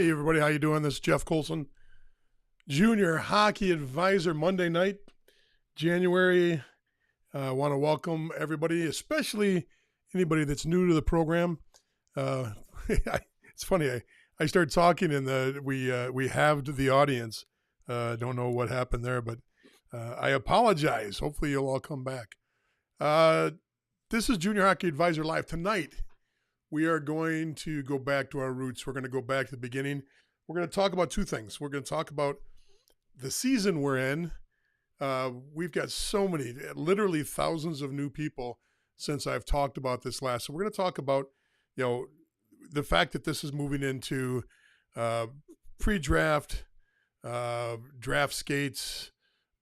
Hey everybody, how you doing? This is Jeff Colson, Junior Hockey Advisor. Monday night, January. I want to welcome everybody, especially anybody that's new to the program. It's funny. I started talking and we halved the audience. Don't know what happened there, but I apologize. Hopefully you'll all come back. This is Junior Hockey Advisor Live. Tonight, we are going to go back to our roots. We're going to go back to the beginning. We're going to talk about two things. We're going to talk about the season we're in. We've got so many, literally thousands of new people since I've talked about this last. So we're going to talk about, the fact that this is moving into pre-draft, draft skates.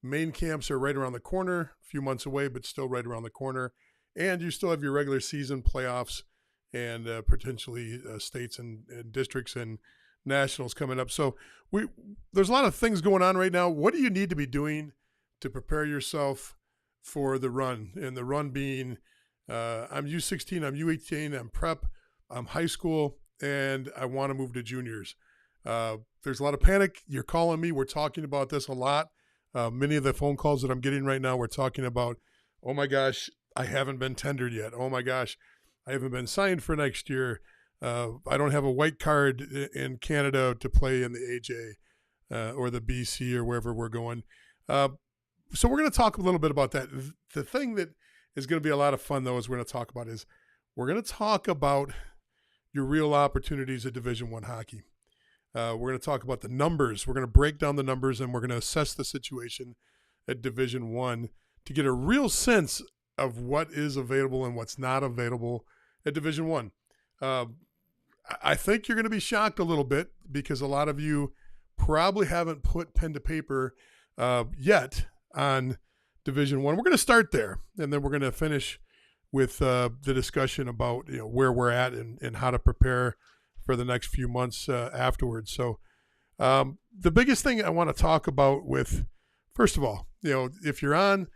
Main camps are right around the corner, a few months away, but still right around the corner. And you still have your regular season playoffs and potentially states and districts and nationals coming up. So there's a lot of things going on right now. What do you need to be doing to prepare yourself for the run? And the run being, I'm U16, I'm U18, I'm prep, I'm high school, and I want to move to juniors. There's a lot of panic. You're calling me. We're talking about this a lot. Many of the phone calls that I'm getting right now, we're talking about, oh my gosh, I haven't been tendered yet. Oh my gosh, I haven't been signed for next year. I don't have a white card in Canada to play in the AJ or the BC or wherever we're going. So we're going to talk a little bit about that. The thing that is going to be a lot of fun, though, is we're going to talk about your real opportunities at Division I hockey. We're going to talk about the numbers. We're going to break down the numbers, and we're going to assess the situation at Division I to get a real sense of what is available and what's not available at Division I. I think you're going to be shocked a little bit because a lot of you probably haven't put pen to paper yet on Division I. We're going to start there, and then we're going to finish with the discussion about where we're at and how to prepare for the next few months afterwards. So the biggest thing I want to talk about with, first of all, if you're on,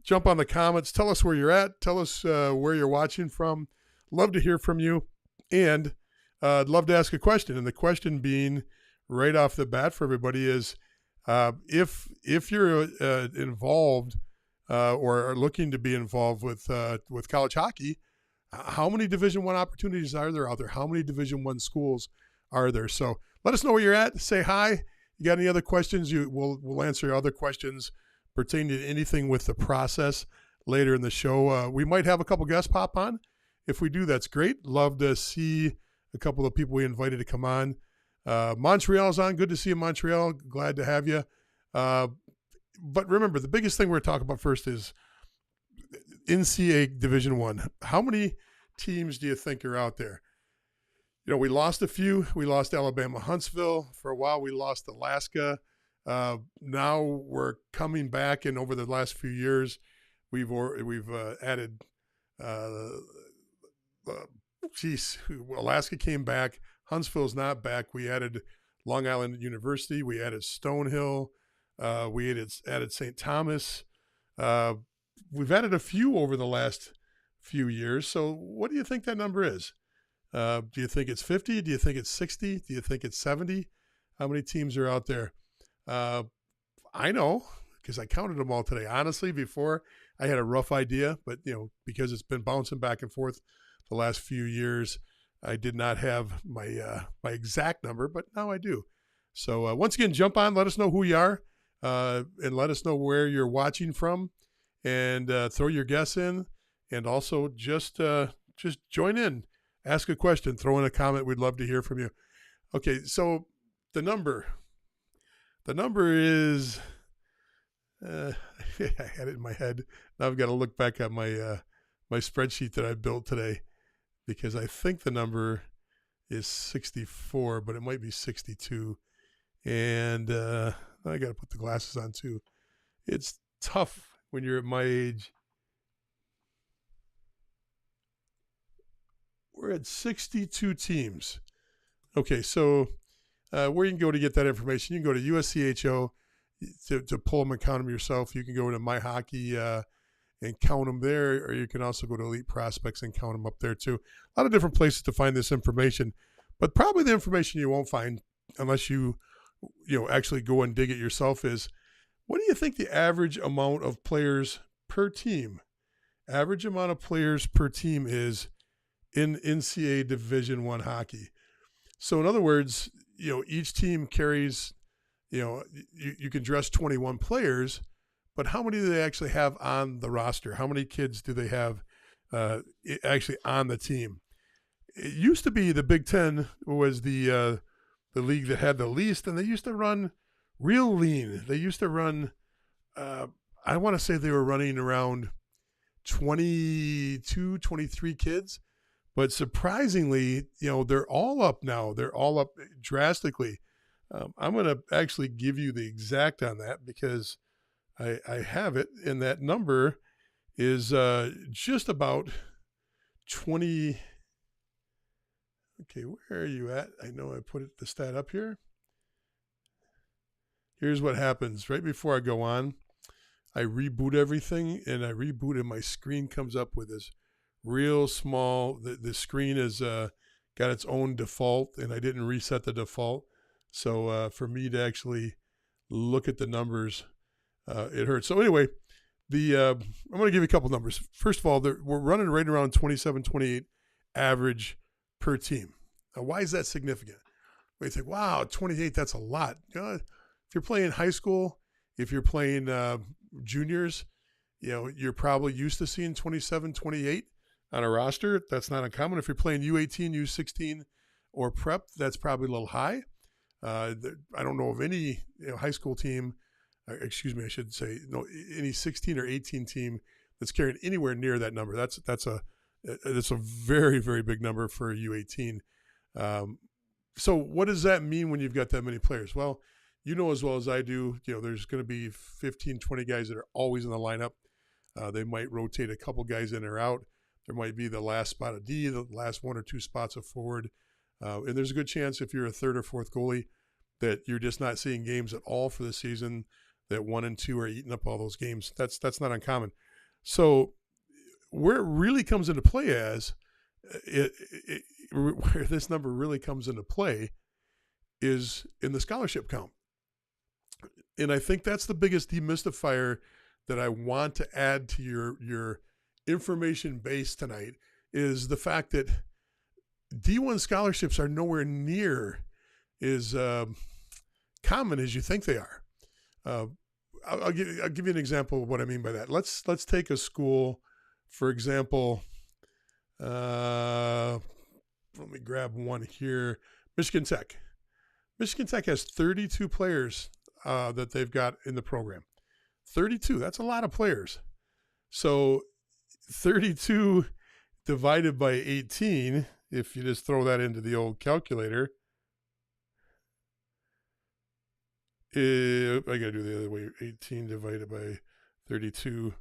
jump on the comments. Tell us where you're at. Tell us where you're watching from. Love to hear from you. And I'd love to ask a question. And the question being right off the bat for everybody is, if you're involved or are looking to be involved with college hockey, how many Division I opportunities are there out there? How many Division I schools are there? So let us know where you're at. Say hi. You got any other questions? We'll answer your other questions pertaining to anything with the process later in the show. We might have a couple guests pop on. If we do, that's great. Love to see a couple of people we invited to come on. Montreal's on. Good to see you, Montreal. Glad to have you. But remember, the biggest thing we're talking about first is NCAA Division I. How many teams do you think are out there? We lost a few. We lost Alabama Huntsville. For a while, we lost Alaska. Now we're coming back, and over the last few years, we've added. Alaska came back. Huntsville's not back. We added Long Island University. We added Stonehill. We added St. Thomas. We've added a few over the last few years. So what do you think that number is? Do you think it's 50? Do you think it's 60? Do you think it's 70? How many teams are out there? I know because I counted them all today. Honestly, before I had a rough idea, but because it's been bouncing back and forth the last few years, I did not have my exact number, but now I do. So once again, jump on, let us know who you are, and let us know where you're watching from, and throw your guess in, and also just join in, ask a question, throw in a comment. We'd love to hear from you. Okay, so the number is I had it in my head. Now I've got to look back at my my spreadsheet that I built today, because I think the number is 64, but it might be 62. And I got to put the glasses on too. It's tough when you're at my age. We're at 62 teams. Okay, so where you can go to get that information, you can go to USCHO to pull them and count them yourself. You can go to My Hockey and count them there, or you can also go to Elite Prospects and count them up there too. A lot of different places to find this information, but probably the information you won't find unless you actually go and dig it yourself, is what do you think the average amount of players per team, average amount of players per team is in NCAA Division I hockey? So in other words, each team carries, you can dress 21 players, but how many do they actually have on the roster? How many kids do they have actually on the team? It used to be the Big Ten was the league that had the least, and they used to run real lean. They used to run, I want to say they were running around 22, 23 kids. But surprisingly, they're all up now. They're all up drastically. I'm going to actually give you the exact on that because I have it, and that number is just about 20. Okay, where are you at? I know I put the stat up here. Here's what happens. Right before I go on, I reboot everything, and I reboot, and my screen comes up with this real small. The screen is got its own default, and I didn't reset the default. So for me to actually look at the numbers, it hurts. So anyway, I'm going to give you a couple numbers. First of all, we're running right around 27, 28 average per team. Now, why is that significant? Well, you think, wow, 28, that's a lot. If you're playing high school, if you're playing juniors, you're probably used to seeing 27, 28 on a roster. That's not uncommon. If you're playing U18, U16, or prep, that's probably a little high. I don't know of any high school team, I should say, any 16 or 18 team that's carrying anywhere near that number. That's a very, very big number for a U18. So what does that mean when you've got that many players? Well, as well as I do, there's going to be 15, 20 guys that are always in the lineup. They might rotate a couple guys in or out. There might be the last spot of D, the last one or two spots of forward. And there's a good chance if you're a third or fourth goalie that you're just not seeing games at all for the season, that 1 and 2 are eating up all those games. That's not uncommon. So where it really comes into play where this number really comes into play is in the scholarship count. And I think that's the biggest demystifier that I want to add to your information base tonight, is the fact that D1 scholarships are nowhere near as common as you think they are. I'll give you an example of what I mean by that. Let's take a school, for example. Let me grab one here. Michigan Tech. Michigan Tech has 32 players that they've got in the program. 32. That's a lot of players. So 32 divided by 18, if you just throw that into the old calculator, I got to do the other way. 18 divided by 32.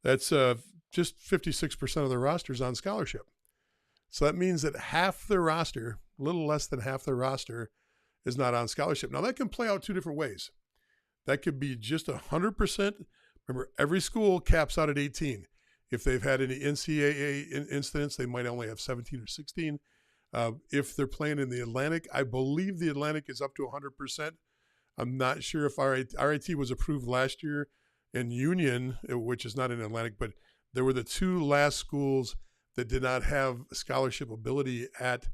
That's just 56% of the rosters on scholarship. So that means that half the roster, a little less than half the roster, is not on scholarship. Now, that can play out two different ways. That could be just 100%. Remember, every school caps out at 18. If they've had any NCAA incidents, they might only have 17 or 16. If they're playing in the Atlantic, I believe the Atlantic is up to 100%. I'm not sure if RIT was approved last year, and Union, which is not in Atlantic, but there were the two last schools that did not have scholarship ability at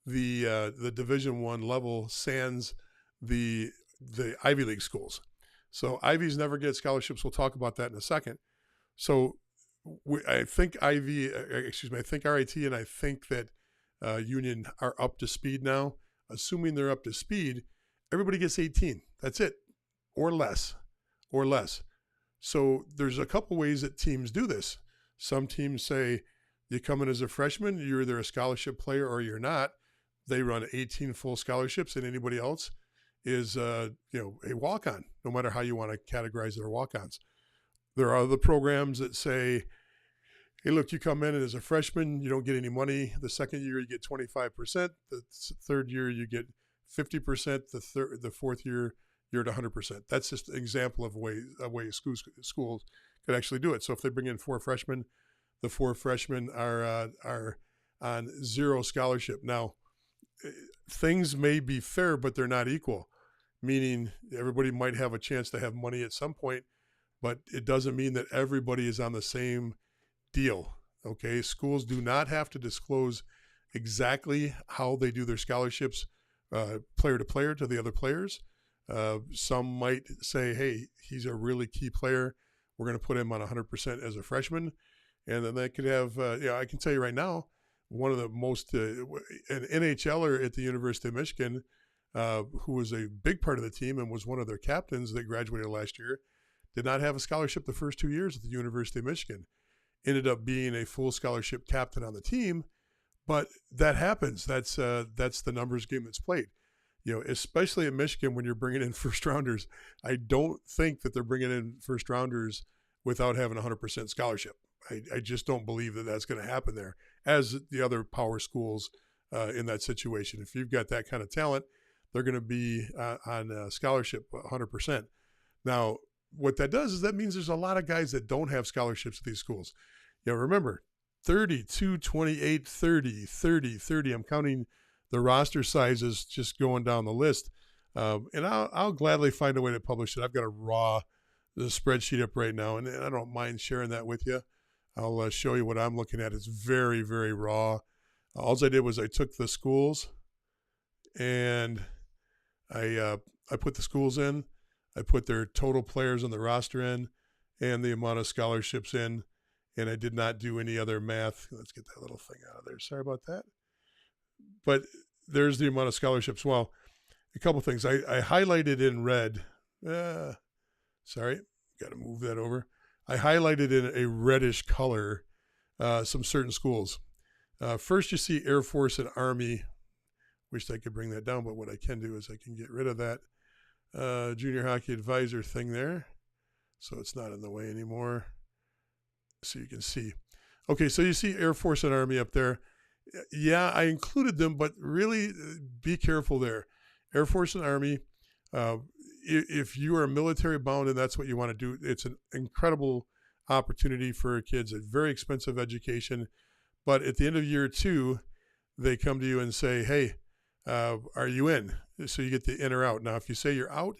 the Division I level, sans the Ivy League schools. So Ivies never get scholarships. We'll talk about that in a second. So I think I think RIT and I think that Union are up to speed now. Assuming they're up to speed, everybody gets 18. That's it, or less. So there's a couple ways that teams do this. Some teams say you come in as a freshman, you're either a scholarship player or you're not. They run 18 full scholarships, and anybody else is a walk-on, no matter how you want to categorize their walk-ons. There are other programs that say, hey, look, you come in and as a freshman, you don't get any money. The second year, you get 25%. The third year, you get 50%. The fourth year, you're at 100%. That's just an example of a way schools could actually do it. So if they bring in 4 freshmen, the 4 freshmen are on 0 scholarship. Now, things may be fair, but they're not equal, meaning everybody might have a chance to have money at some point, but it doesn't mean that everybody is on the same deal. Okay. Schools do not have to disclose exactly how they do their scholarships, player to player, to the other players. Some might say, hey, he's a really key player. We're going to put him on 100% as a freshman. And then they could have, I can tell you right now, one of the most, an NHLer at the University of Michigan, who was a big part of the team and was one of their captains that graduated last year, did not have a scholarship the first 2 years at the University of Michigan. Ended up being a full scholarship captain on the team, but that happens. That's the numbers game that's played. Especially at Michigan when you're bringing in first rounders. I don't think that they're bringing in first rounders without having a 100% scholarship. I just don't believe that that's going to happen there, as the other power schools in that situation. If you've got that kind of talent, they're going to be on scholarship 100%. Now, what that does is that means there's a lot of guys that don't have scholarships at these schools. Remember, 32, 28, 30, 30, 30. I'm counting the roster sizes just going down the list. And I'll gladly find a way to publish it. I've got the spreadsheet up right now, and I don't mind sharing that with you. I'll show you what I'm looking at. It's very, very raw. All I did was I took the schools and I put the schools in. I put their total players on the roster in and the amount of scholarships in, and I did not do any other math. Let's get that little thing out of there. Sorry about that. But there's the amount of scholarships. Well, a couple things. I highlighted in red. Sorry, got to move that over. I highlighted in a reddish color some certain schools. First, you see Air Force and Army. Wished I could bring that down, but what I can do is I can get rid of that junior hockey advisor thing there, so it's not in the way anymore. So you can see. Okay, so you see Air Force and Army up there. Yeah, I included them, but really be careful there. Air Force and Army, if you are military bound and that's what you want to do, it's an incredible opportunity for kids, a very expensive education. But at the end of year 2, they come to you and say, hey, are you in? So you get the in or out. Now, if you say you're out,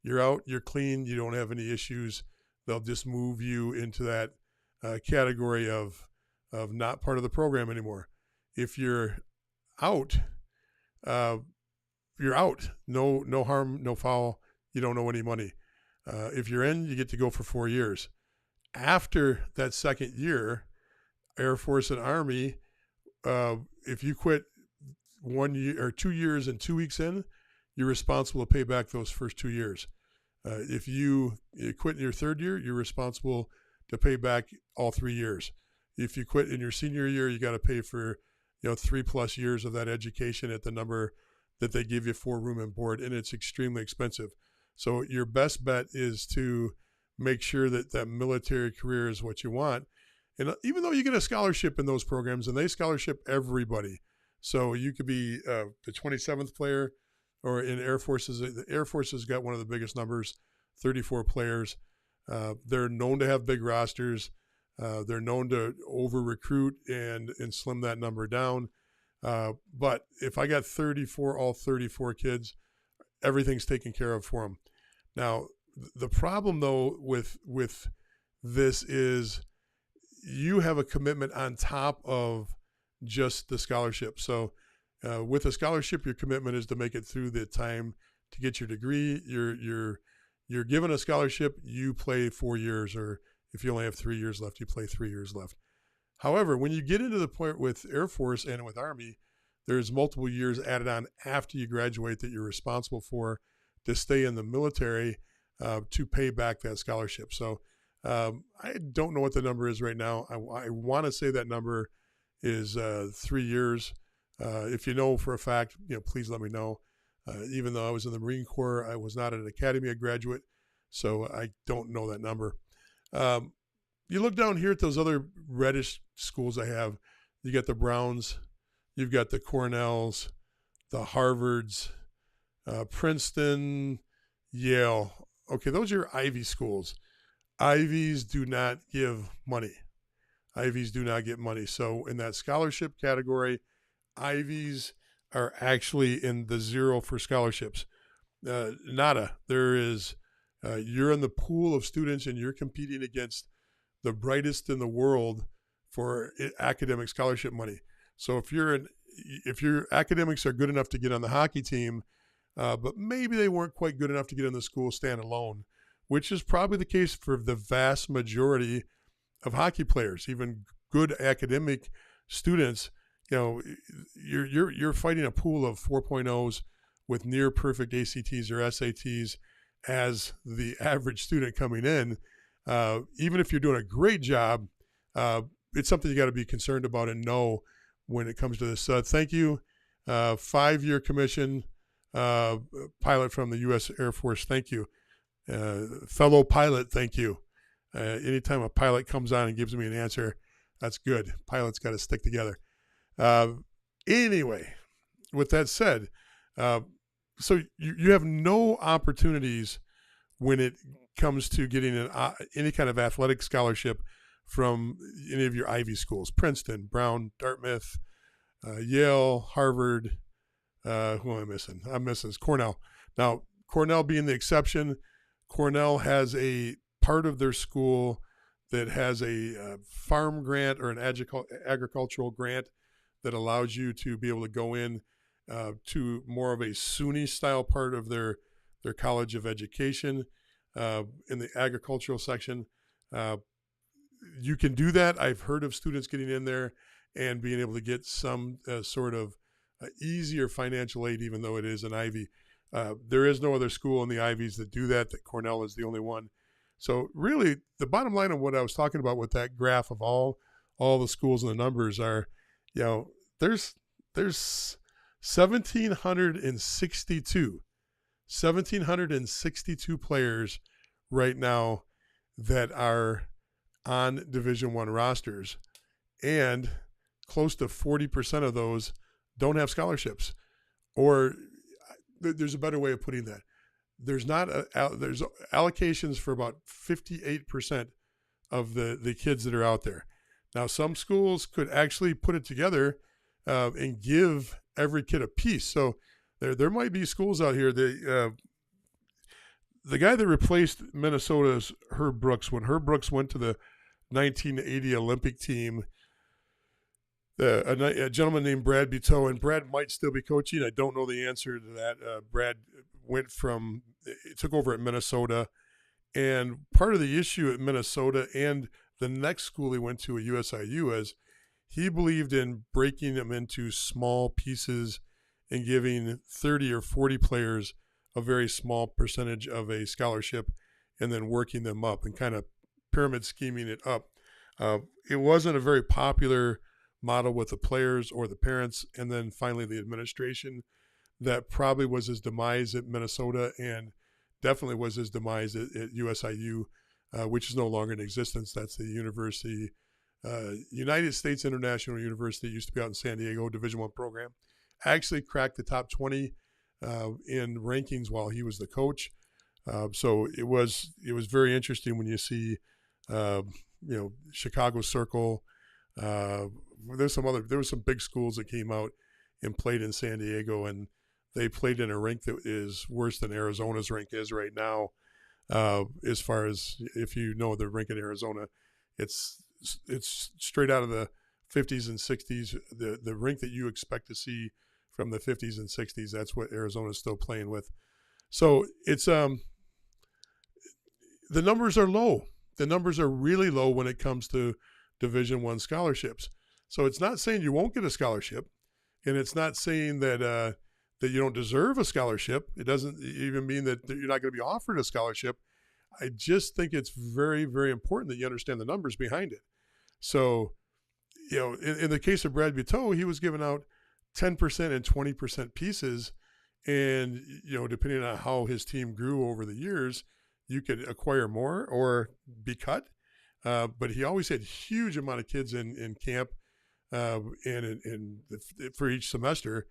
you're clean, you don't have any issues. They'll just move you into that category of not part of the program anymore. If you're out, you're out. No harm, no foul. You don't owe any money. If you're in, you get to go for 4 years. After that second year, Air Force and Army, if you quit 1 year or 2 years and 2 weeks in, you're responsible to pay back those first 2 years. If you quit in your third year, you're responsible to pay back all 3 years. If you quit in your senior year, you got to pay for 3+ years of that education at the number that they give you for room and board, and it's extremely expensive. So your best bet is to make sure that that military career is what you want. And even though you get a scholarship in those programs, and they scholarship everybody, so you could be the 27th player, or in Air Forces, the Air Force has got one of the biggest numbers, 34 players. They're known to have big rosters. They're known to over-recruit and slim that number down. But if I got all 34 kids, everything's taken care of for them. Now, the problem, though, with this is you have a commitment on top of just the scholarship. So with a scholarship, your commitment is to make it through the time to get your degree. You're given a scholarship, you play 4 years, or if you only have 3 years left, you play 3 years left. However, when you get into the point with Air Force and with Army, there's multiple years added on after you graduate that you're responsible for to stay in the military to pay back that scholarship. So I don't know what the number is right now. I want to say that number is 3 years. If you know for a fact, please let me know. Even though I was in the Marine Corps, I was not an academia graduate, so I don't know that number. You look down here at those other reddish schools I have. You got the Browns, you've got the Cornells, the Harvards, Princeton, Yale. Okay, those are your Ivy schools. Ivies do not give money. Ivies do not get money. So in that scholarship category, Ivies are actually in the zero for scholarships. Nada. There is, you're in the pool of students and you're competing against the brightest in the world for academic scholarship money. So if your academics are good enough to get on the hockey team, but maybe they weren't quite good enough to get in the school standalone, which is probably the case for the vast majority of hockey players, even good academic students. You're fighting a pool of 4.0s with near perfect ACTs or SATs as the average student coming in. Even if you're doing a great job, it's something you got to be concerned about and know when it comes to this. Thank you, 5-year commission pilot from the U.S. Air Force. Thank you, fellow pilot. Thank you. Anytime a pilot comes on and gives me an answer, that's good. Pilots got to stick together. Anyway, with that said, so you have no opportunities when it comes to getting any kind of athletic scholarship from any of your Ivy schools: Princeton, Brown, Dartmouth, Yale, Harvard. Who am I missing? I'm missing Cornell. Now, Cornell being the exception, Cornell has a part of their school that has a farm grant or an agricultural grant that allows you to be able to go in to more of a SUNY style part of their College of Education in the agricultural section. You can do that. I've heard of students getting in there and being able to get some sort of easier financial aid, even though it is an Ivy. There is no other school in the Ivies that do that. That Cornell is the only one. So really, the bottom line of what I was talking about with that graph of all the schools and the numbers are, there's 1,762 players right now that are on Division I rosters, and close to 40% of those don't have scholarships. Or there's a better way of putting that. There's allocations for about 58% of the kids that are out there. Now, some schools could actually put it together and give every kid a piece. So there might be schools out here that the guy that replaced Minnesota's Herb Brooks, when Herb Brooks went to the 1980 Olympic team, a gentleman named Brad Buteau, and Brad might still be coaching. I don't know the answer to that. Brad took over at Minnesota, and part of the issue at Minnesota and the next school he went to at USIU is he believed in breaking them into small pieces and giving 30 or 40 players a very small percentage of a scholarship and then working them up and kind of pyramid scheming it up. It wasn't a very popular model with the players or the parents, and then finally the administration. That probably was his demise at Minnesota and definitely was his demise at USIU, which is no longer in existence. That's the university, United States International University, used to be out in San Diego, Division I program. Actually cracked the top 20 in rankings while he was the coach. So it was very interesting when you see, Chicago Circle. There were some big schools that came out and played in San Diego, and they played in a rink that is worse than Arizona's rink is right now. As far as, if you know the rink in Arizona, it's straight out of the 50s and 60s. The rink that you expect to see from the 50s and 60s, that's what Arizona's still playing with. So it's the numbers are low. The numbers are really low when it comes to Division I scholarships. So it's not saying you won't get a scholarship, and it's not saying that you don't deserve a scholarship. It doesn't even mean that you're not going to be offered a scholarship. I just think it's very, very important that you understand the numbers behind it. So, in the case of Brad Buteau, he was giving out 10% and 20% pieces, and depending on how his team grew over the years, you could acquire more or be cut. But he always had huge amount of kids in camp for each semester.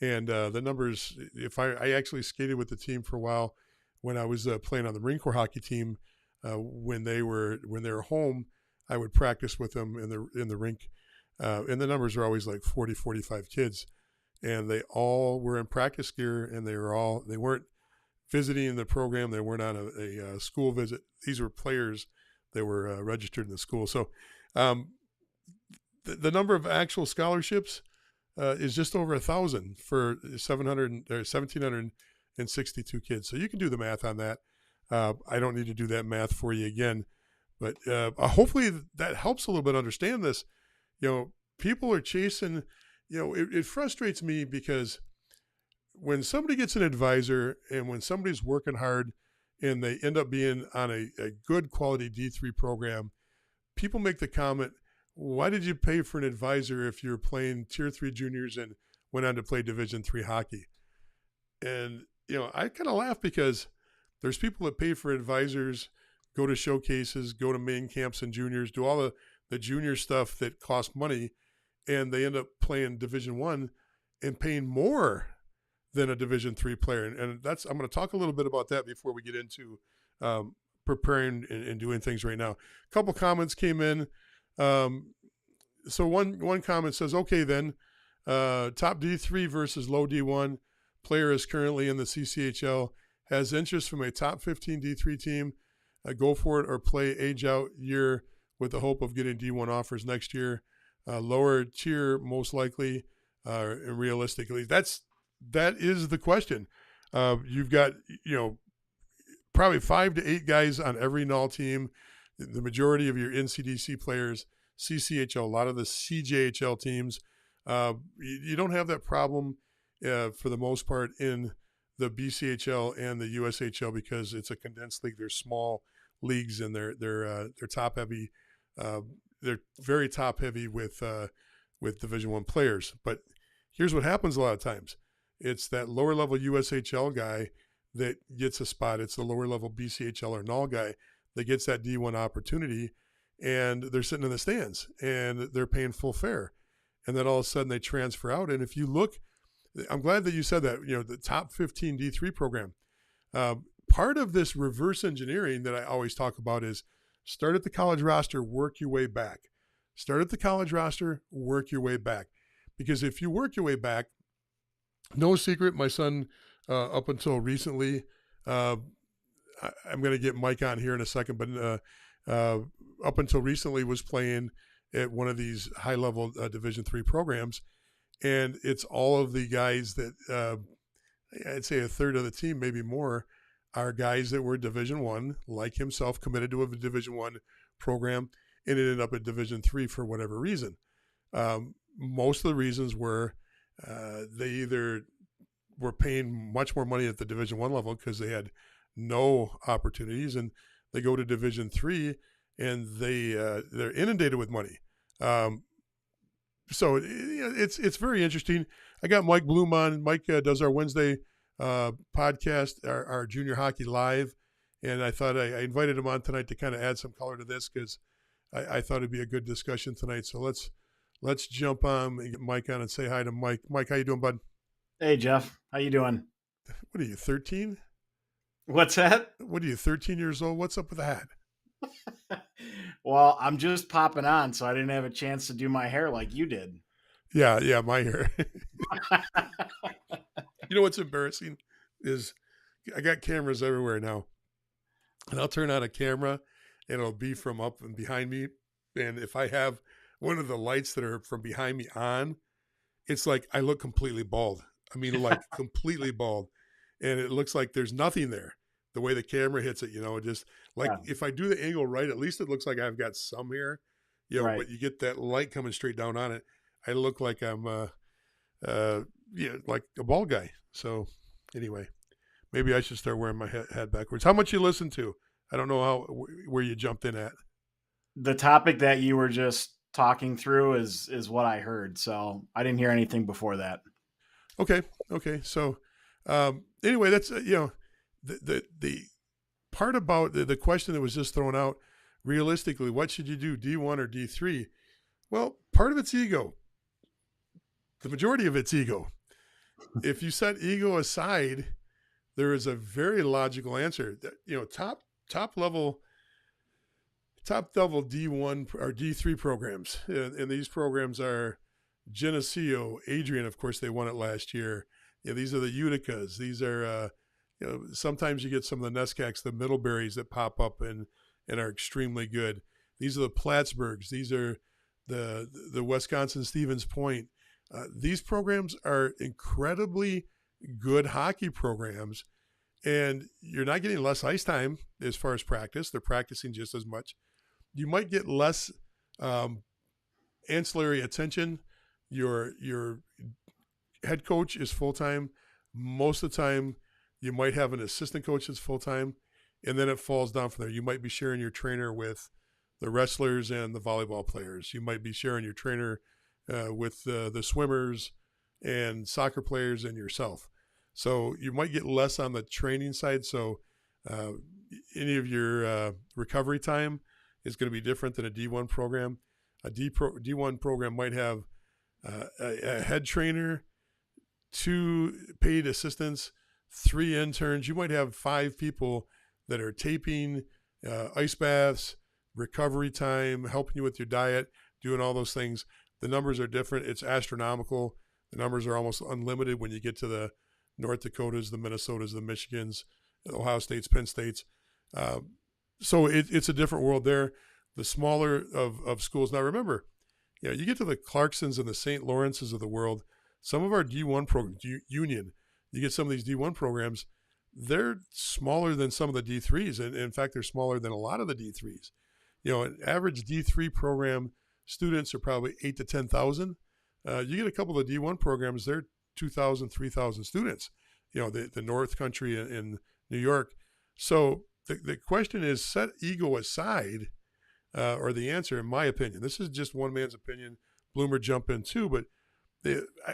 And the numbers, I actually skated with the team for a while when I was playing on the Marine Corps hockey team. When they were home, I would practice with them in the rink. And the numbers are always like 40, 45 kids. and they all were in practice gear, and they weren't visiting the program. They weren't on a school visit. These were players that were registered in the school. So the number of actual scholarships is just over 1,000 for 1,762 kids. So you can do the math on that. I don't need to do that math for you again, but hopefully that helps a little bit understand this. People are chasing, it frustrates me because when somebody gets an advisor and when somebody's working hard and they end up being on a good quality D3 program, people make the comment, why did you pay for an advisor if you're playing Tier 3 juniors and went on to play Division 3 hockey? And, I kind of laugh because there's people that pay for advisors, go to showcases, go to main camps and juniors, do all the junior stuff that costs money, and they end up playing Division 1 and paying more than a Division 3 player. And I'm going to talk a little bit about that before we get into preparing and doing things right now. A couple comments came in. So one comment says, okay, then top D3 versus low D1 player is currently in the CCHL, has interest from a top 15 D3 team, go for it or play age out year with the hope of getting D1 offers next year. Lower tier, most likely, and realistically. That is the question. You've got, probably 5 to 8 guys on every NOL team. The majority of your NCDC players, CCHL, a lot of the CJHL teams. You don't have that problem for the most part in the BCHL and the USHL because it's a condensed league. They're small leagues and they're top heavy. They're very top heavy with Division I players. But here's what happens a lot of times. It's that lower level USHL guy that gets a spot. It's the lower level BCHL or NOL guy that gets that D1 opportunity, and they're sitting in the stands and they're paying full fare. And then all of a sudden they transfer out. And if you look, I'm glad that you said that, the top 15 D3 program. Part of this reverse engineering that I always talk about is start at the college roster, work your way back. Start at the college roster, work your way back. Because if you work your way back, no secret, my son, up until recently, I'm going to get Mike on here in a second, but up until recently was playing at one of these high-level Division III programs, and it's all of the guys that I'd say a third of the team, maybe more, are guys that were Division I, like himself, committed to a Division I program, and ended up at Division III for whatever reason. Most of the reasons were they either were paying much more money at the Division I level because they had no opportunities, and they go to Division III and they're inundated with money. So it's very interesting. I got Mike Bloom on. Mike does our Wednesday podcast, our Junior Hockey Live, and I thought I invited him on tonight to kind of add some color to this because I thought it'd be a good discussion tonight. So let's jump on and get Mike on and say hi to Mike. Mike, how you doing, bud? Hey, Jeff. How you doing? What are you, 13? What's that? What are you, 13 years old? What's up with that? Well, I'm just popping on, so I didn't have a chance to do my hair like you did. Yeah, my hair. You know what's embarrassing is I got cameras everywhere now. And I'll turn on a camera and it'll be from up and behind me. And if I have one of the lights that are from behind me on, it's like I look completely bald. I mean, like completely bald. And it looks like there's nothing there. The way the camera hits it, just like if I do the angle right, at least it looks like I've got some hair, Right. But you get that light coming straight down on it. I look like I'm, like a bald guy. So anyway, maybe I should start wearing my head backwards. How much you listen to? I don't know where you jumped in at. The topic that you were just talking through is what I heard. So I didn't hear anything before that. Okay. So anyway, that's, the part about the question that was just thrown out, realistically, what should you do, D1 or D3? Well, part of it's ego. The majority of it's ego. If you set ego aside, there is a very logical answer. That, top level D1 or D3 programs, and these programs are Geneseo, Adrian, of course, they won it last year. These are the Uticas. These are, sometimes you get some of the Nescacks, the Middleberries that pop up and are extremely good. These are the Plattsburghs. These are the Wisconsin Stevens Point. These programs are incredibly good hockey programs, and you're not getting less ice time as far as practice. They're practicing just as much. You might get less ancillary attention. Your head coach is full-time. Most of the time, you might have an assistant coach that's full-time, and then it falls down from there. You might be sharing your trainer with the wrestlers and the volleyball players. You might be sharing your trainer with the swimmers and soccer players and yourself. So you might get less on the training side. So any of your recovery time is going to be different than a D1 program. A D1 program might have a head trainer, 2 paid assistants, 3 interns. You might have 5 people that are taping, ice baths, recovery time, helping you with your diet, doing all those things. The numbers are different. It's astronomical. The numbers are almost unlimited when you get to the North Dakotas, the Minnesotas, the Michigans, the Ohio States, Penn States. So it's a different world there. The smaller of schools. Now remember, you get to the Clarksons and the St. Lawrences of the world. Some of our D1 programs, Union, you get some of these D1 programs, they're smaller than some of the D3s. And in fact, they're smaller than a lot of the D3s. An average D3 program students are probably 8,000 to 10,000. You get a couple of the D1 programs, they're 2,000, 3,000 students, the North Country in New York. So the question is, set ego aside, or the answer, in my opinion. This is just one man's opinion. Bloomer, jump in too. But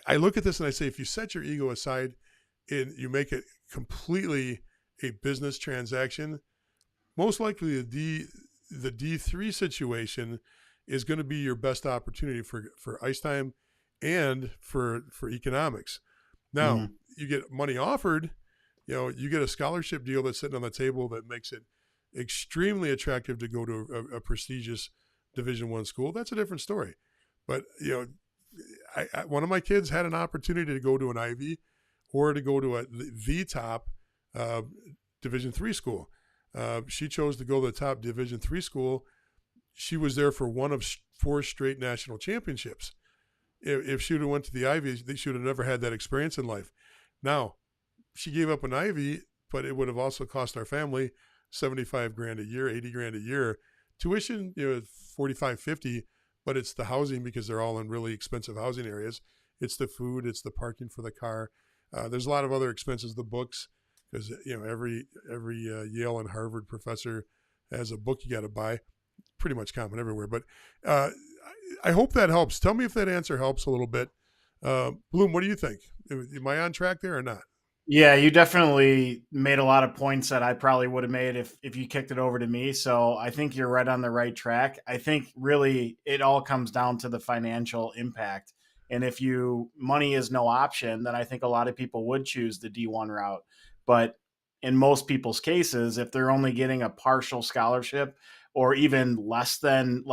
I look at this and I say, if you set your ego aside and you make it completely a business transaction, most likely the D3 situation is going to be your best opportunity for ice time and for economics. Now, you get money offered, you get a scholarship deal that's sitting on the table that makes it extremely attractive to go to a prestigious Division I school. That's a different story. But, one of my kids had an opportunity to go to an Ivy or to go to the top Division III school. She chose to go to the top Division III school. She was there for one of 4 straight national championships. If she would have went to the Ivy, she would have never had that experience in life. Now, she gave up an Ivy, but it would have also cost our family $75,000 a year, $80,000 a year. Tuition, $45,000, $50,000, but it's the housing because they're all in really expensive housing areas. It's the food, it's the parking for the car. There's a lot of other expenses, the books, because every Yale and Harvard professor has a book you got to buy. Pretty much common everywhere. But I hope that helps. Tell me if that answer helps a little bit. Bloom, what do you think? Am I on track there or not? Yeah, you definitely made a lot of points that I probably would have made if you kicked it over to me. So I think you're right on the right track. I think really it all comes down to the financial impact. And if money is no option, then I think a lot of people would choose the D1 route. But in most people's cases, if they're only getting a partial scholarship or even less than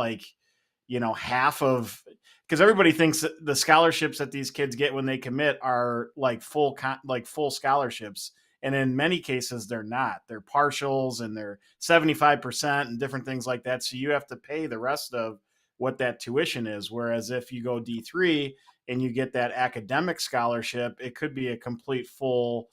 half of, because everybody thinks that the scholarships that these kids get when they commit are full scholarships. And in many cases, they're not. They're partials and they're 75% and different things like that. So you have to pay the rest of what that tuition is. Whereas if you go D3 and you get that academic scholarship, it could be a complete full,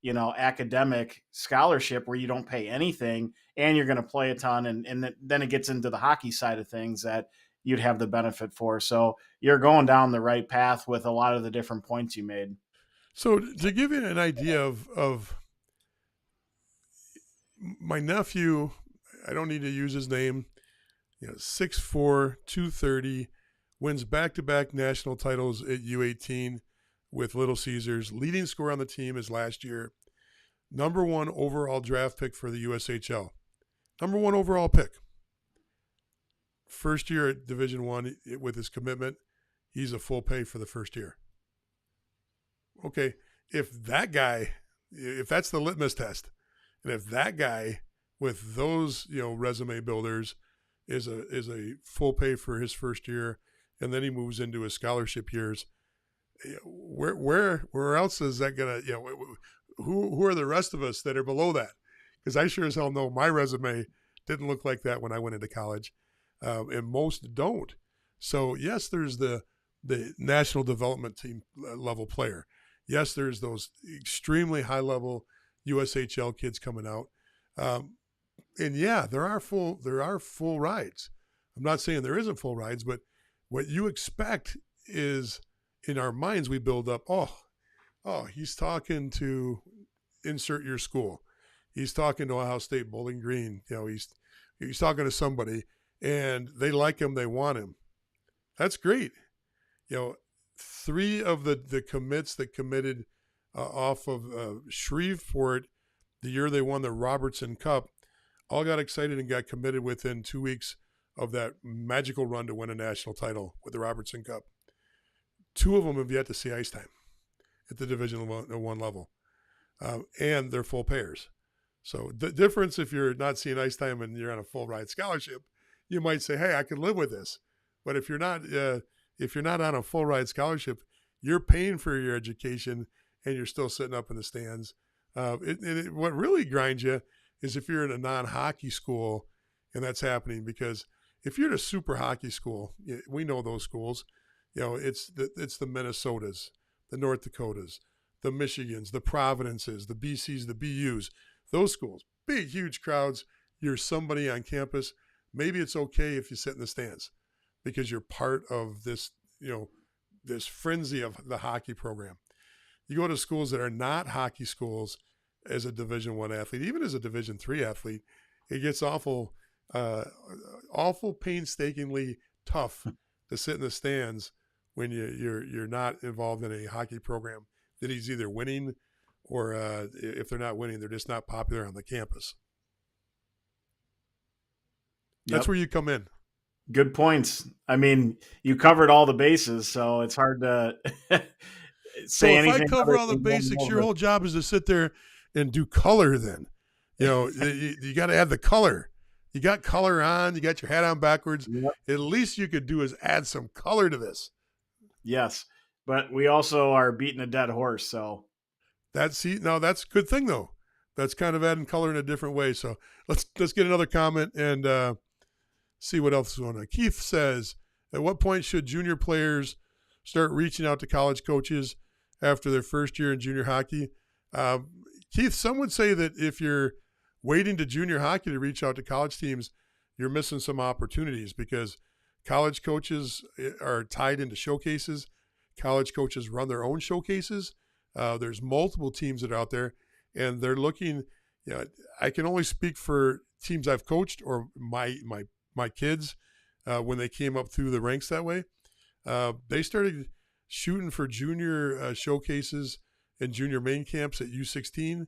academic scholarship where you don't pay anything and you're going to play a ton. And then it gets into the hockey side of things that you'd have the benefit for. So you're going down the right path with a lot of the different points you made. So to give you an idea of my nephew, I don't need to use his name, 6'4", 230, wins back-to-back national titles at U18 with Little Caesars. Leading scorer on the team is last year. Number 1 overall draft pick for the USHL. Number 1 overall pick. First year at Division I with his commitment, he's a full pay for the first year. Okay, if that's the litmus test, and if that guy with those resume builders is a full pay for his first year and then he moves into his scholarship years. Where else is that gonna? Who are the rest of us that are below that? Because I sure as hell know my resume didn't look like that when I went into college, and most don't. So yes, there's the national development team level player. Yes, there's those extremely high level USHL kids coming out, and yeah, there are full rides. I'm not saying there isn't full rides, but what you expect is, in our minds, we build up. Oh, he's talking to insert your school. He's talking to Ohio State, Bowling Green. He's talking to somebody, and they like him. They want him. That's great. 3 of the commits that committed off of Shreveport the year they won the Robertson Cup all got excited and got committed within 2 weeks of that magical run to win a national title with the Robertson Cup. 2 of them have yet to see ice time at the Division I level, and they're full payers. So the difference, if you're not seeing ice time and you're on a full ride scholarship, you might say, "Hey, I can live with this." But if you're not on a full ride scholarship, you're paying for your education and you're still sitting up in the stands. What really grinds you is if you're in a non-hockey school and that's happening, because if you're at a super hockey school, we know those schools. It's the Minnesotas, the North Dakotas, the Michigans, the Providences, the BCs, the BUs. Those schools, big, huge crowds. You're somebody on campus. Maybe it's okay if you sit in the stands because you're part of this, this frenzy of the hockey program. You go to schools that are not hockey schools as a Division I athlete, even as a Division III athlete, it gets awful painstakingly tough to sit in the stands when you're not involved in a hockey program that is either winning or if they're not winning, they're just not popular on the campus. That's where you come in. Good points. I mean, you covered all the bases, so it's hard to say anything. So if I cover all the basics, your whole job is to sit there and do color then. You got to add the color. You got color on, you got your hat on backwards. Yep. At least you could do is add some color to this. Yes, but we also are beating a dead horse, so. That's a good thing, though. That's kind of adding color in a different way. So let's get another comment and see what else is going on. Keith says, at what point should junior players start reaching out to college coaches after their first year in junior hockey? Keith, some would say that if you're waiting to junior hockey to reach out to college teams, you're missing some opportunities because college coaches are tied into showcases. College coaches run their own showcases. There's multiple teams that are out there, and they're looking. I can only speak for teams I've coached or my kids when they came up through the ranks that way. They started shooting for junior showcases and junior main camps at U16,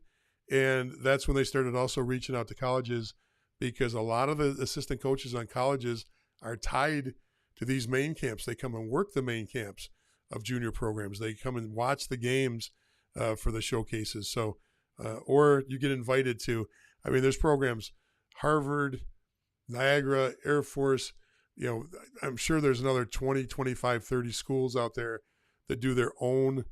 and that's when they started also reaching out to colleges because a lot of the assistant coaches on colleges are tied to these main camps. They come and work the main camps of junior programs. They come and watch the games for the showcases. So, or you get invited to, there's programs, Harvard, Niagara, Air Force, I'm sure there's another 20, 25, 30 schools out there that do their own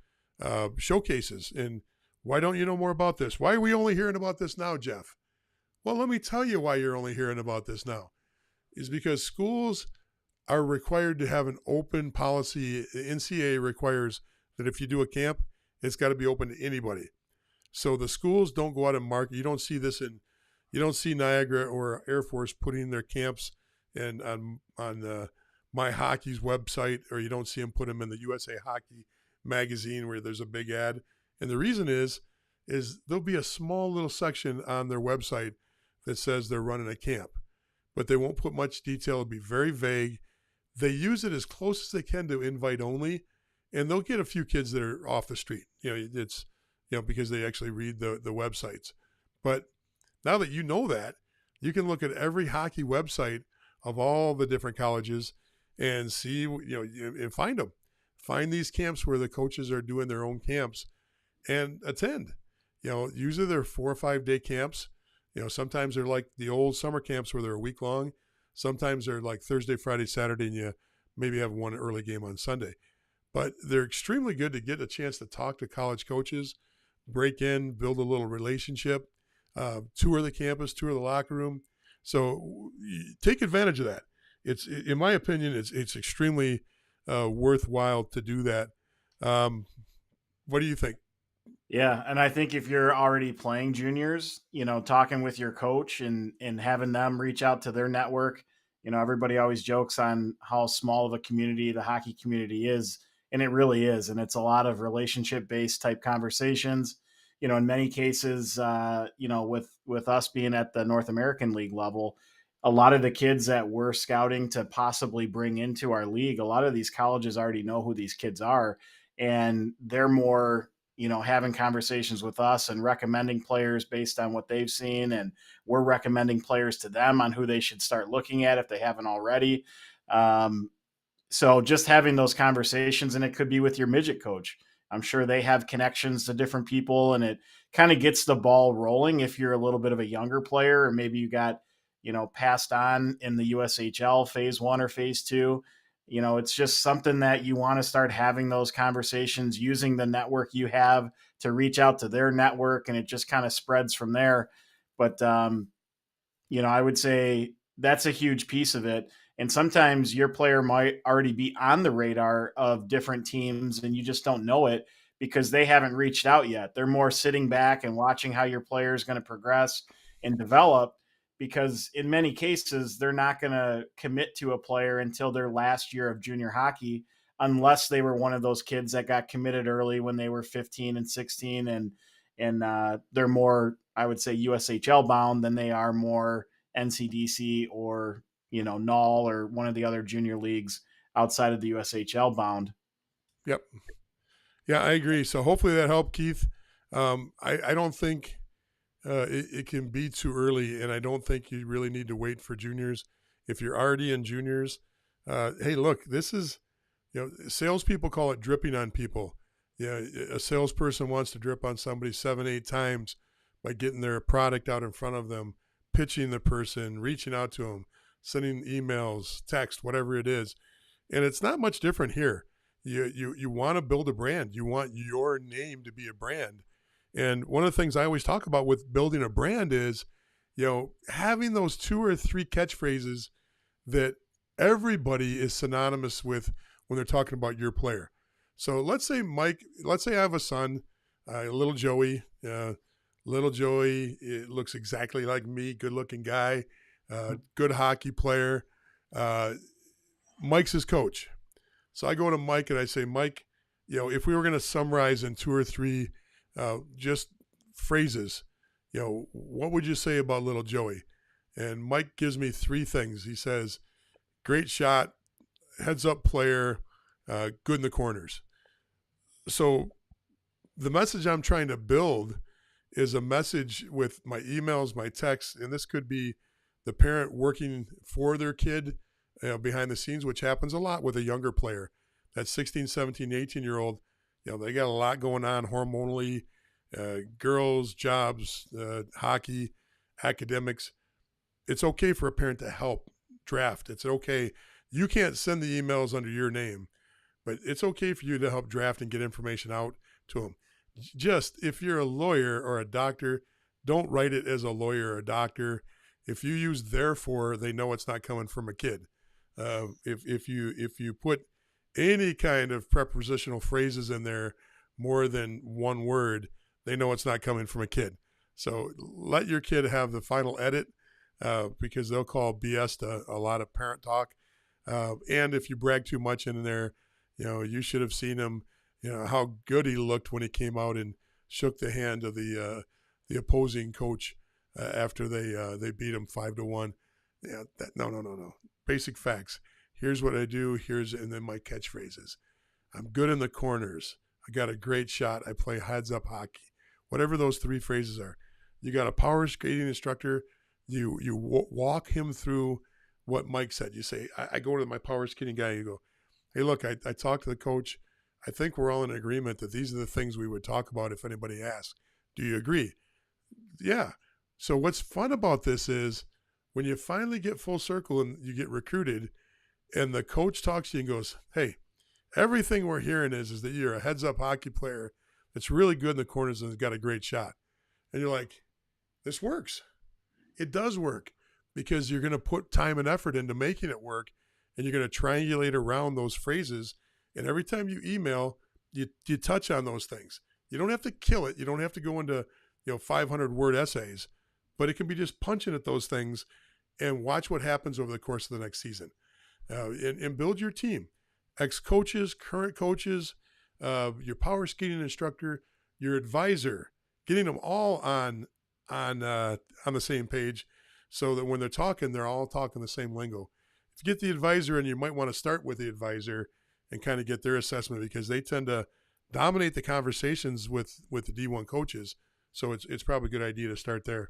showcases. And why don't you know more about this? Why are we only hearing about this now, Jeff? Well, let me tell you why you're only hearing about this now. Is because schools are required to have an open policy. The NCAA requires that if you do a camp, it's got to be open to anybody. So the schools don't go out and market. You don't see this you don't see Niagara or Air Force putting their camps on My Hockey's website, or you don't see them put them in the USA Hockey magazine where there's a big ad. And the reason is there'll be a small little section on their website that says they're running a camp, but they won't put much detail. It'll be very vague. They use it as close as they can to invite only, and they'll get a few kids that are off the street. It's because they actually read the websites. But now that you know that, you can look at every hockey website of all the different colleges and see, and find them. Find these camps where the coaches are doing their own camps and attend. Usually they're 4 or 5 day camps. Sometimes they're like the old summer camps where they're a week long. Sometimes they're like Thursday, Friday, Saturday, and you maybe have one early game on Sunday. But they're extremely good to get a chance to talk to college coaches, break in, build a little relationship, tour the campus, tour the locker room. So take advantage of that. In my opinion, it's extremely worthwhile to do that. What do you think? Yeah, and I think if you're already playing juniors, talking with your coach and having them reach out to their network, everybody always jokes on how small of a community the hockey community is, and it really is, and it's a lot of relationship based type conversations. In many cases, with us being at the North American League level, a lot of the kids that we're scouting to possibly bring into our league, a lot of these colleges already know who these kids are, and they're more having conversations with us and recommending players based on what they've seen. And we're recommending players to them on who they should start looking at if they haven't already. So just having those conversations, and it could be with your midget coach. I'm sure they have connections to different people, and it kind of gets the ball rolling if you're a little bit of a younger player, or maybe you got, passed on in the USHL phase 1 or phase 2. It's just something that you want to start having those conversations using the network you have to reach out to their network, and it just kind of spreads from there. But, I would say that's a huge piece of it. And sometimes your player might already be on the radar of different teams and you just don't know it because they haven't reached out yet. They're more sitting back and watching how your player is going to progress and develop, because in many cases, they're not going to commit to a player until their last year of junior hockey, unless they were one of those kids that got committed early when they were 15 and 16. And they're more, I would say, USHL bound than they are more NCDC or, NUL or one of the other junior leagues outside of the USHL bound. Yep. Yeah, I agree. So hopefully that helped, Keith. I don't think it can be too early, and I don't think you really need to wait for juniors. If you're already in juniors, hey, look, this is, salespeople call it dripping on people. Yeah, a salesperson wants to drip on somebody 7, 8 times by getting their product out in front of them, pitching the person, reaching out to them, sending emails, text, whatever it is. And it's not much different here. You want to build a brand. You want your name to be a brand. And one of the things I always talk about with building a brand is, having those 2 or 3 catchphrases that everybody is synonymous with when they're talking about your player. So let's say I have a son, little Joey. Little Joey, it looks exactly like me, good looking guy, good hockey player. Mike's his coach. So I go to Mike and I say, Mike, if we were going to summarize in 2 or 3 just phrases, what would you say about little Joey? And Mike gives me 3 things. He says, great shot, heads up player, good in the corners. So the message I'm trying to build is a message with my emails, my texts, and this could be the parent working for their kid behind the scenes, which happens a lot with a younger player. That 16, 17, 18-year-old, they got a lot going on hormonally, girls, jobs, hockey, academics. It's okay for a parent to help draft. It's okay. You can't send the emails under your name, but it's okay for you to help draft and get information out to them. Just if you're a lawyer or a doctor, don't write it as a lawyer or a doctor. If you use therefore, they know it's not coming from a kid. If you put any kind of prepositional phrases in there more than one word, they know it's not coming from a kid. So let your kid have the final edit because they'll call BS to a lot of parent talk. And if you brag too much in there, you should have seen him, how good he looked when he came out and shook the hand of the opposing coach after they beat him 5-1. Yeah, no. Basic facts. Here's what I do. And then my catchphrases. I'm good in the corners. I got a great shot. I play heads up hockey. Whatever those 3 phrases are. You got a power skating instructor. You walk him through what Mike said. You say, I go to my power skating guy. You go, hey, look, I talked to the coach. I think we're all in agreement that these are the things we would talk about if anybody asks. Do you agree? Yeah. So what's fun about this is when you finally get full circle and you get recruited, and the coach talks to you and goes, "Hey, everything we're hearing is that you're a heads-up hockey player that's really good in the corners and has got a great shot." And you're like, "This works. It does work because you're going to put time and effort into making it work, and you're going to triangulate around those phrases. And every time you email, you touch on those things. You don't have to kill it. You don't have to go into 500-word essays, but it can be just punching at those things and watch what happens over the course of the next season, and build your team, ex-coaches, current coaches, your power skating instructor, your advisor, getting them all on the same page, so that when they're talking, they're all talking the same lingo. If you get the advisor, and you might want to start with the advisor and kind of get their assessment, because they tend to dominate the conversations with the D1 coaches. So it's probably a good idea to start there.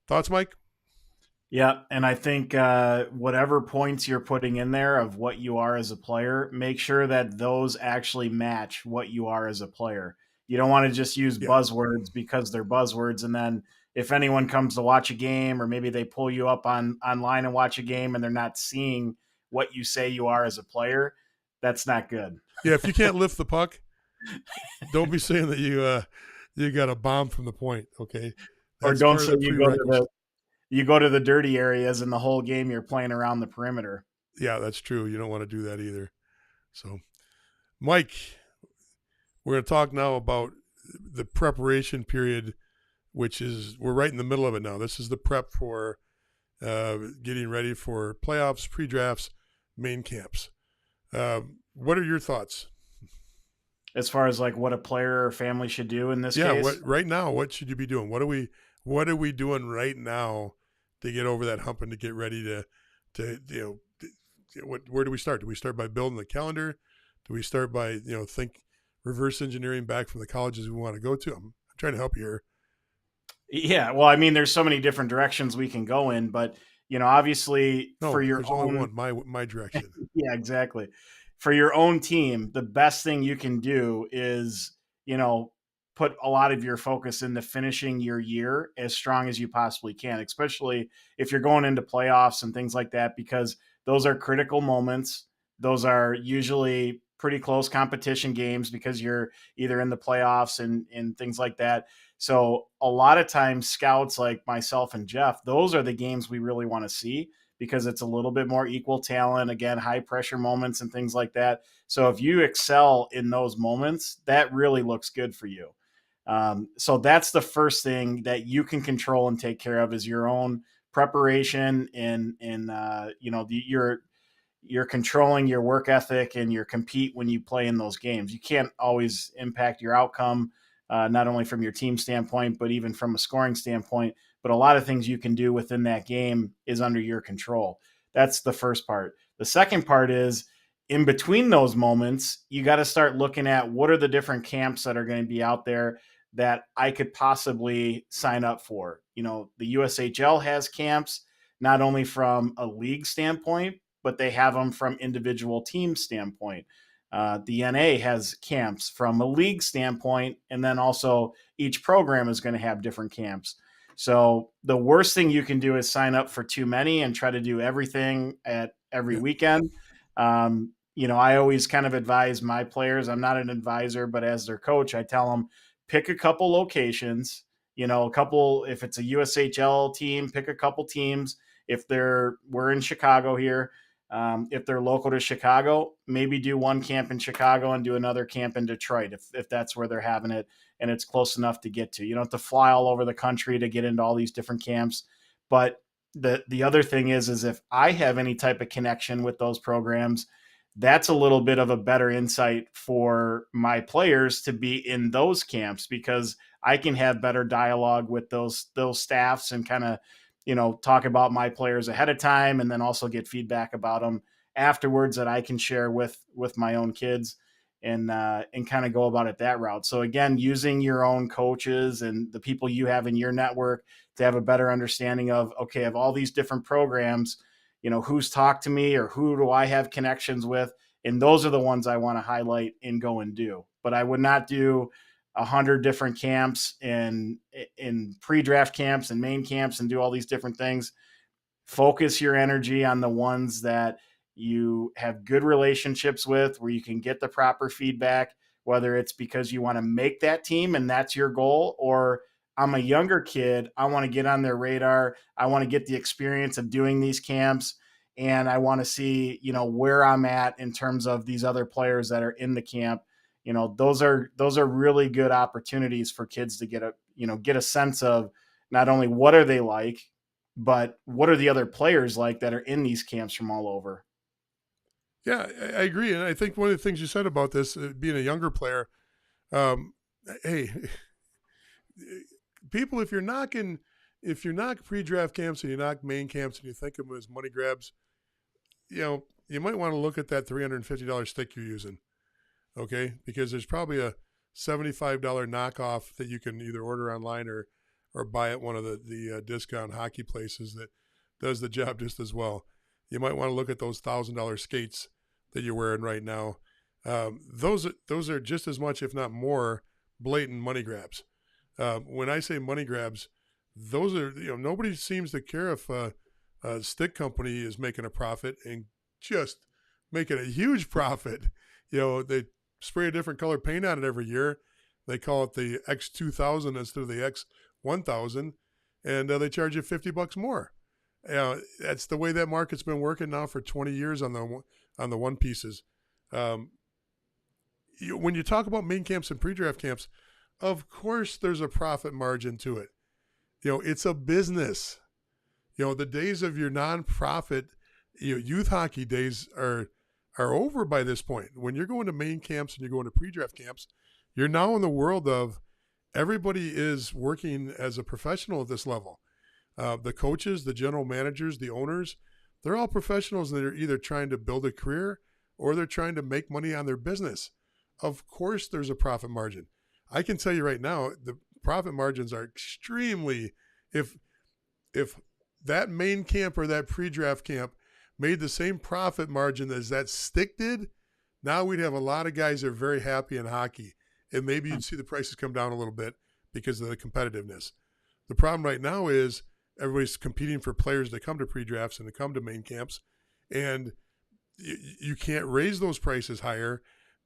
Thoughts, Mike? Yeah, and I think whatever points you're putting in there of what you are as a player, make sure that those actually match what you are as a player. You don't want to just use Yeah. buzzwords because they're buzzwords, and then if anyone comes to watch a game, or maybe they pull you up online and watch a game, and they're not seeing what you say you are as a player, that's not good. Yeah, if you can't lift the puck, don't be saying that you got a bomb from the point. Okay, Or that's don't part of say the prerequisite. you go to the dirty areas and the whole game you're playing around the perimeter. Yeah, that's true. You don't want to do that either. So, Mike, we're going to talk now about the preparation period, which is, we're right in the middle of it now. This is the prep for getting ready for playoffs, pre-drafts, main camps. What are your thoughts? As far as like what a player or family should do in this Yeah, case? right now, what should you be doing? What are we doing right now to get over that hump and to get ready where do we start? Do we start by building the calendar? Do we start by think reverse engineering back from the colleges we want to go to? I'm trying to help you here. Yeah, well, I mean, there's so many different directions we can go in, but obviously No, for your there's own, only one. My direction. yeah, exactly. For your own team, the best thing you can do is, put a lot of your focus into finishing your year as strong as you possibly can, especially if you're going into playoffs and things like that, because those are critical moments. Those are usually pretty close competition games because you're either in the playoffs and things like that. So a lot of times scouts like myself and Jeff, those are the games we really want to see because it's a little bit more equal talent, again, high pressure moments and things like that. So if you excel in those moments, that really looks good for you. So that's the first thing that you can control and take care of is your own preparation and you're controlling your work ethic and your compete when you play in those games. You can't always impact your outcome, not only from your team standpoint, but even from a scoring standpoint. But a lot of things you can do within that game is under your control. That's the first part. The second part is in between those moments, you got to start looking at what are the different camps that are going to be out there that I could possibly sign up for. The USHL has camps, not only from a league standpoint, but they have them from individual team standpoint. The NA has camps from a league standpoint, and then also each program is going to have different camps. So the worst thing you can do is sign up for too many and try to do everything at every Yeah. weekend. I always kind of advise my players. I'm not an advisor, but as their coach, I tell them pick a couple locations. If it's a USHL team, pick a couple teams. If we're in Chicago here, if they're local to Chicago, maybe do one camp in Chicago and do another camp in Detroit if that's where they're having it and it's close enough to get to. You don't have to fly all over the country to get into all these different camps. But the other thing is if I have any type of connection with those programs, that's a little bit of a better insight for my players to be in those camps because I can have better dialogue with those staffs and kind of talk about my players ahead of time and then also get feedback about them afterwards that I can share with my own kids and kind of go about it that route. So again, using your own coaches and the people you have in your network to have a better understanding of all these different programs, who's talked to me or who do I have connections with, and those are the ones I want to highlight and go and do. But I would not do 100 different camps and in pre-draft camps and main camps and do all these different things. Focus your energy on the ones that you have good relationships with, where you can get the proper feedback, whether it's because you want to make that team and that's your goal, or I'm a younger kid, I want to get on their radar, I want to get the experience of doing these camps, and I want to see, where I'm at in terms of these other players that are in the camp. Those are really good opportunities for kids to get a sense of not only what are they like, but what are the other players like that are in these camps from all over. Yeah, I agree, and I think one of the things you said about this being a younger player, um, hey, people, if you're knocking pre-draft camps and you knock main camps and you think of them as money grabs, you might want to look at that $350 stick you're using, okay? Because there's probably a $75 knockoff that you can either order online or buy at one of the discount hockey places that does the job just as well. You might want to look at those $1,000 skates that you're wearing right now. Those are just as much, if not more, blatant money grabs. When I say money grabs, those are, nobody seems to care if a stick company is making a profit and just making a huge profit. They spray a different color paint on it every year. They call it the X2000 instead of the X1000, and they charge you $50 more. That's the way that market's been working now for 20 years on the one pieces. When you talk about main camps and pre-draft camps, of course there's a profit margin to it. It's a business. The days of your nonprofit, youth hockey days are over by this point. When you're going to main camps and you're going to pre-draft camps, you're now in the world of everybody is working as a professional at this level. The coaches, the general managers, the owners, they're all professionals that are either trying to build a career or they're trying to make money on their business. Of course, there's a profit margin. I can tell you right now, the profit margins are extremely, if that main camp or that pre-draft camp made the same profit margin as that stick did, now we'd have a lot of guys that are very happy in hockey. And maybe you'd see the prices come down a little bit because of the competitiveness. The problem right now is everybody's competing for players to come to pre-drafts and to come to main camps. And you can't raise those prices higher,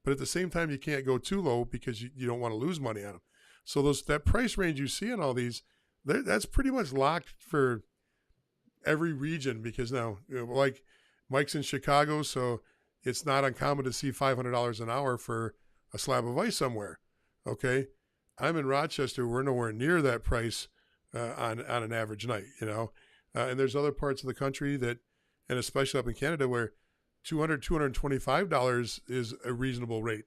but at the same time, you can't go too low because you don't want to lose money on them. So that price range you see in all these, that's pretty much locked for every region because now, like Mike's in Chicago, so it's not uncommon to see $500 an hour for a slab of ice somewhere. Okay. I'm in Rochester. We're nowhere near that price on an average night, and there's other parts of the country that, and especially up in Canada, where $225 is a reasonable rate.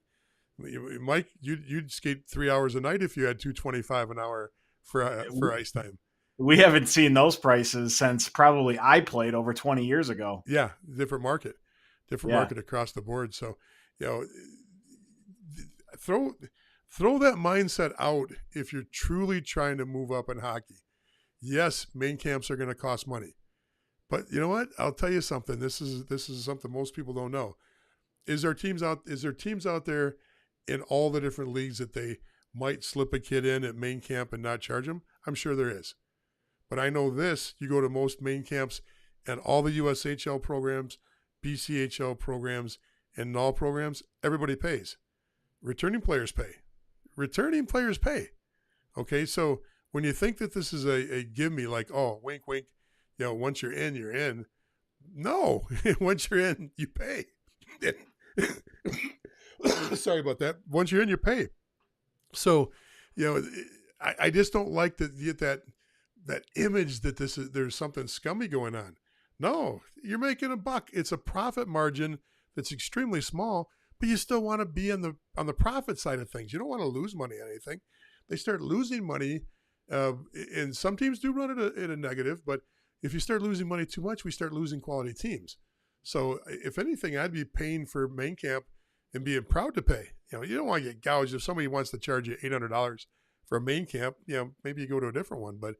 Mike, you'd skate 3 hours a night if you had $225 an hour for ice time. We haven't seen those prices since probably I played over 20 years ago. Yeah, different market across the board. So, throw that mindset out if you're truly trying to move up in hockey. Yes, main camps are going to cost money. But you know what? I'll tell you something. This is something most people don't know. Is there teams out there in all the different leagues that they might slip a kid in at main camp and not charge them? I'm sure there is. But I know this, you go to most main camps and all the USHL programs, BCHL programs, and NOL programs, everybody pays. Returning players pay. Okay, so when you think that this is a give me, like, oh, wink, wink, once you're in, you're in. No, once you're in, you pay. Sorry about that. Once you're in, you pay. So, I just don't like to get that image that there's something scummy going on. No, you're making $1. It's a profit margin that's extremely small, but you still want to be on the profit side of things. You don't want to lose money on anything. They start losing money, and some teams do run it in a negative, but if you start losing money too much, we start losing quality teams. So if anything, I'd be paying for main camp and being proud to pay. You don't want to get gouged. If somebody wants to charge you $800 for a main camp, maybe you go to a different one. But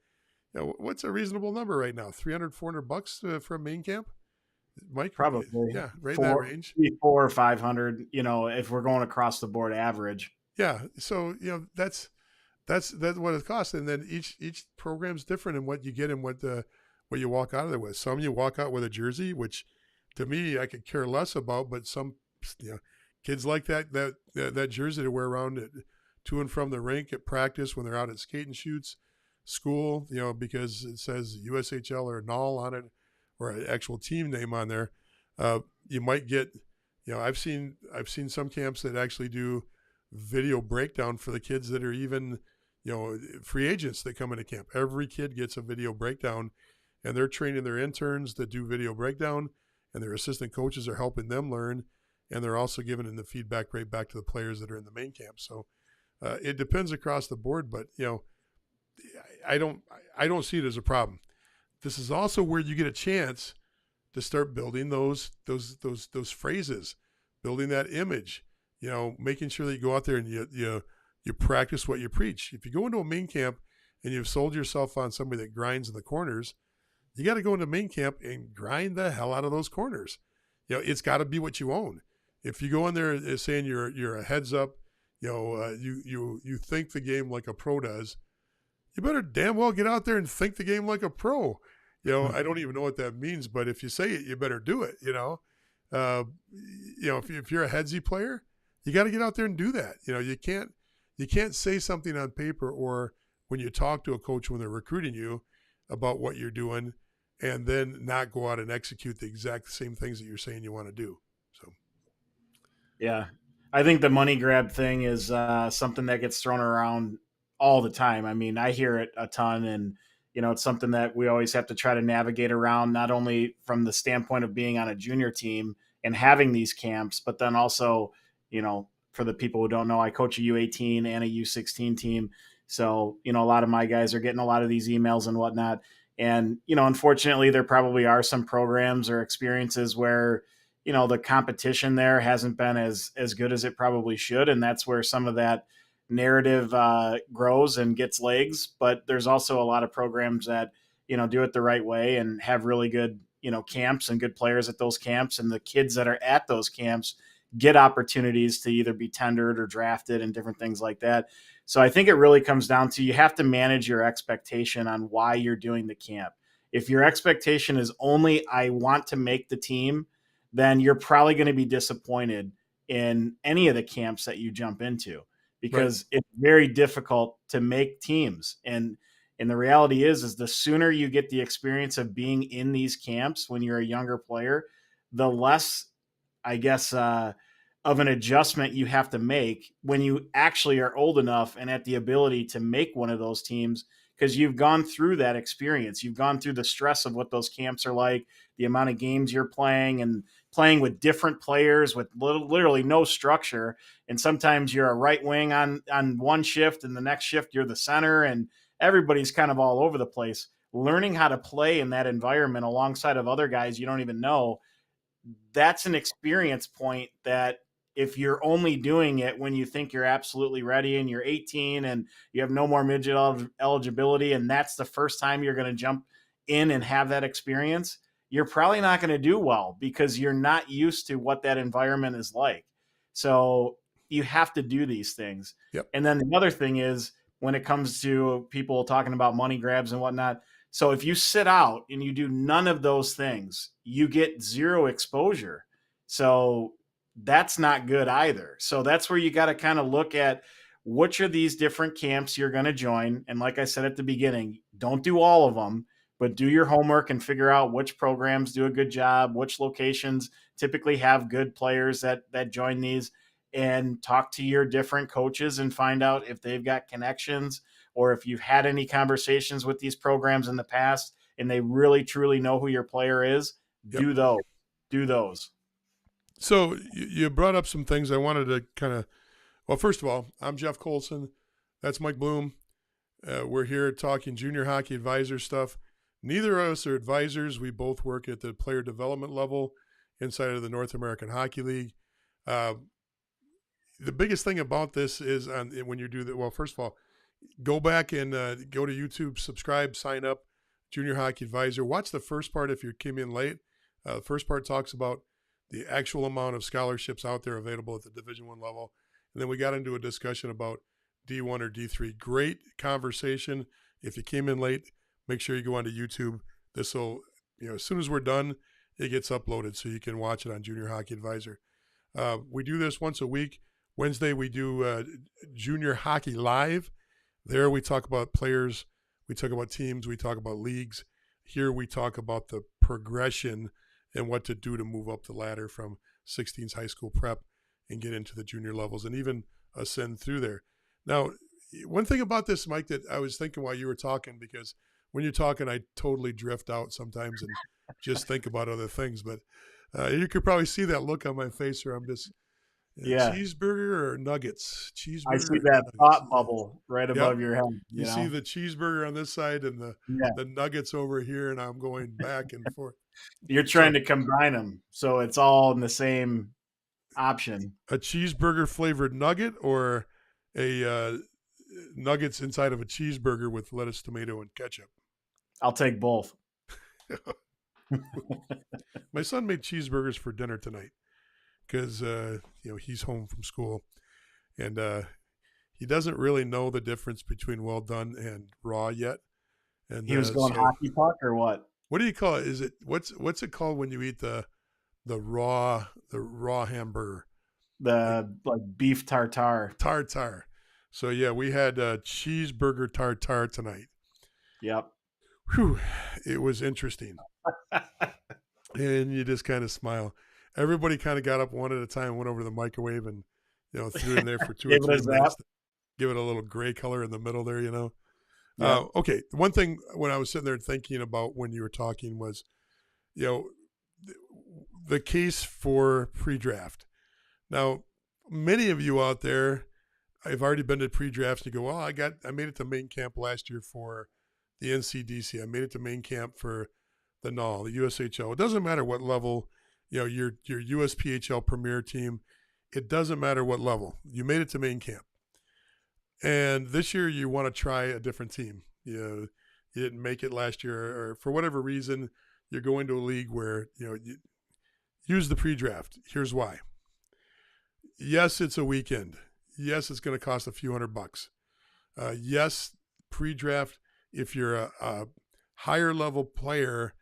what's a reasonable number right now? $300, $400 for a main camp? Mike? Probably. Yeah, right in that range. 400 or 500, if we're going across the board average. Yeah. So, that's what it costs. And then each program's different in what you get and what you walk out of there with. Some you walk out with a jersey, which to me, I could care less about. But some, kids like that jersey to wear around to and from the rink at practice when they're out at skating shoots, school, because it says USHL or null on it, or an actual team name on there. You might get, I've seen some camps that actually do video breakdown for the kids that are even, free agents that come into camp. Every kid gets a video breakdown, and they're training their interns to do video breakdown, and their assistant coaches are helping them learn, and they're also giving them the feedback right back to the players that are in the main camp. So it depends across the board, but I don't see it as a problem. This is also where you get a chance to start building those phrases, building that image, making sure that you go out there and you practice what you preach. If you go into a main camp and you've sold yourself on somebody that grinds in the corners, you got to go into main camp and grind the hell out of those corners. It's got to be what you own. If you go in there saying you're a heads up, you think the game like a pro does, you better damn well get out there and think the game like a pro. I don't even know what that means, but if you say it, you better do it. If you're a headsy player, you got to get out there and do that. You can't say something on paper or when you talk to a coach when they're recruiting you about what you're doing and then not go out and execute the exact same things that you're saying you want to do. So, yeah, I think the money grab thing is something that gets thrown around all the time. I mean, I hear it a ton, and it's something that we always have to try to navigate around, not only from the standpoint of being on a junior team and having these camps, but then also, for the people who don't know, I coach a U18 and a U16 team. So, a lot of my guys are getting a lot of these emails and whatnot. And, unfortunately, there probably are some programs or experiences where, the competition there hasn't been as good as it probably should. And that's where some of that narrative grows and gets legs. But there's also a lot of programs that, do it the right way and have really good, camps and good players at those camps. And the kids that are at those camps get opportunities to either be tendered or drafted and different things like that. So I think it really comes down to you have to manage your expectation on why you're doing the camp. If your expectation is only I want to make the team, then you're probably going to be disappointed in any of the camps that you jump into because It's very difficult to make teams. And the reality is the sooner you get the experience of being in these camps when you're a younger player, the less, I guess, of an adjustment you have to make when you actually are old enough and at the ability to make one of those teams because you've gone through that experience. You've gone through the stress of what those camps are like, the amount of games you're playing and playing with different players with literally no structure. And sometimes you're a right wing on one shift and the next shift you're the center and everybody's kind of all over the place. Learning how to play in that environment alongside of other guys you don't even know, that's an experience point that if you're only doing it when you think you're absolutely ready and you're 18 and you have no more midget eligibility and that's the first time you're going to jump in and have that experience, you're probably not going to do well because you're not used to what that environment is like. So you have to do these things. Yep. And then the other thing is when it comes to people talking about money grabs and whatnot, so if you sit out and you do none of those things, you get zero exposure. So that's not good either. So that's where you got to kind of look at which are these different camps you're going to join. And like I said at the beginning, don't do all of them, but do your homework and figure out which programs do a good job, which locations typically have good players that join these, and talk to your different coaches and find out if they've got connections or if you've had any conversations with these programs in the past and they really truly know who your player is. Yep. Do those. So you brought up some things I wanted to kind of, well, first of all, I'm Jeff Colson. That's Mike Bloom. We're here talking junior hockey advisor stuff. Neither of us are advisors. We both work at the player development level inside of the North American Hockey League. The biggest thing about this is when you do that, well, first of all, go back and go to YouTube, subscribe, sign up, Junior Hockey Advisor. Watch the first part if you came in late. The first part talks about the actual amount of scholarships out there available at the Division I level. And then we got into a discussion about D1 or D3. Great conversation. If you came in late, make sure you go onto YouTube. This will, as soon as we're done it gets uploaded so you can watch it on Junior Hockey Advisor. We do this once a week. Wednesday, we do Junior Hockey Live. There we talk about players, we talk about teams, we talk about leagues. Here we talk about the progression and what to do to move up the ladder from 16's high school prep and get into the junior levels and even ascend through there. Now, one thing about this, Mike, that I was thinking while you were talking, because when you're talking, I totally drift out sometimes and just think about other things. But you could probably see that look on my face where I'm just, cheeseburger or nuggets? Cheeseburger. I see that thought bubble right above your head. You see the cheeseburger on this side and the nuggets over here, and I'm going back and forth. You're trying to combine them, so it's all in the same option. A cheeseburger flavored nugget or a nuggets inside of a cheeseburger with lettuce, tomato, and ketchup? I'll take both. My son made cheeseburgers for dinner tonight because he's home from school, and he doesn't really know the difference between well done and raw yet. And he was going hockey puck or what? What do you call it? Is it what's it called when you eat the raw hamburger? The beef tartare. Tartare. So yeah, we had cheeseburger tartare tonight. Yep. Whew, it was interesting. And you just kind of smile. Everybody kind of got up one at a time, went over to the microwave, and threw it in there for 2 or 3 minutes. Give it a little gray color in the middle there, Yeah. Okay. One thing when I was sitting there thinking about when you were talking was, the case for pre-draft. Now, many of you out there, I've already been to pre-drafts and you go, well, I made it to main camp last year for the NCDC. I made it to main camp for the NAL, the USHL. It doesn't matter what level, your USPHL premier team. It doesn't matter what level. You made it to main camp. And this year you want to try a different team. You didn't make it last year, or for whatever reason, you're going to a league where, you use the pre-draft. Here's why. Yes, it's a weekend. Yes, it's going to cost a few $100. Yes, pre-draft, if you're a higher level player,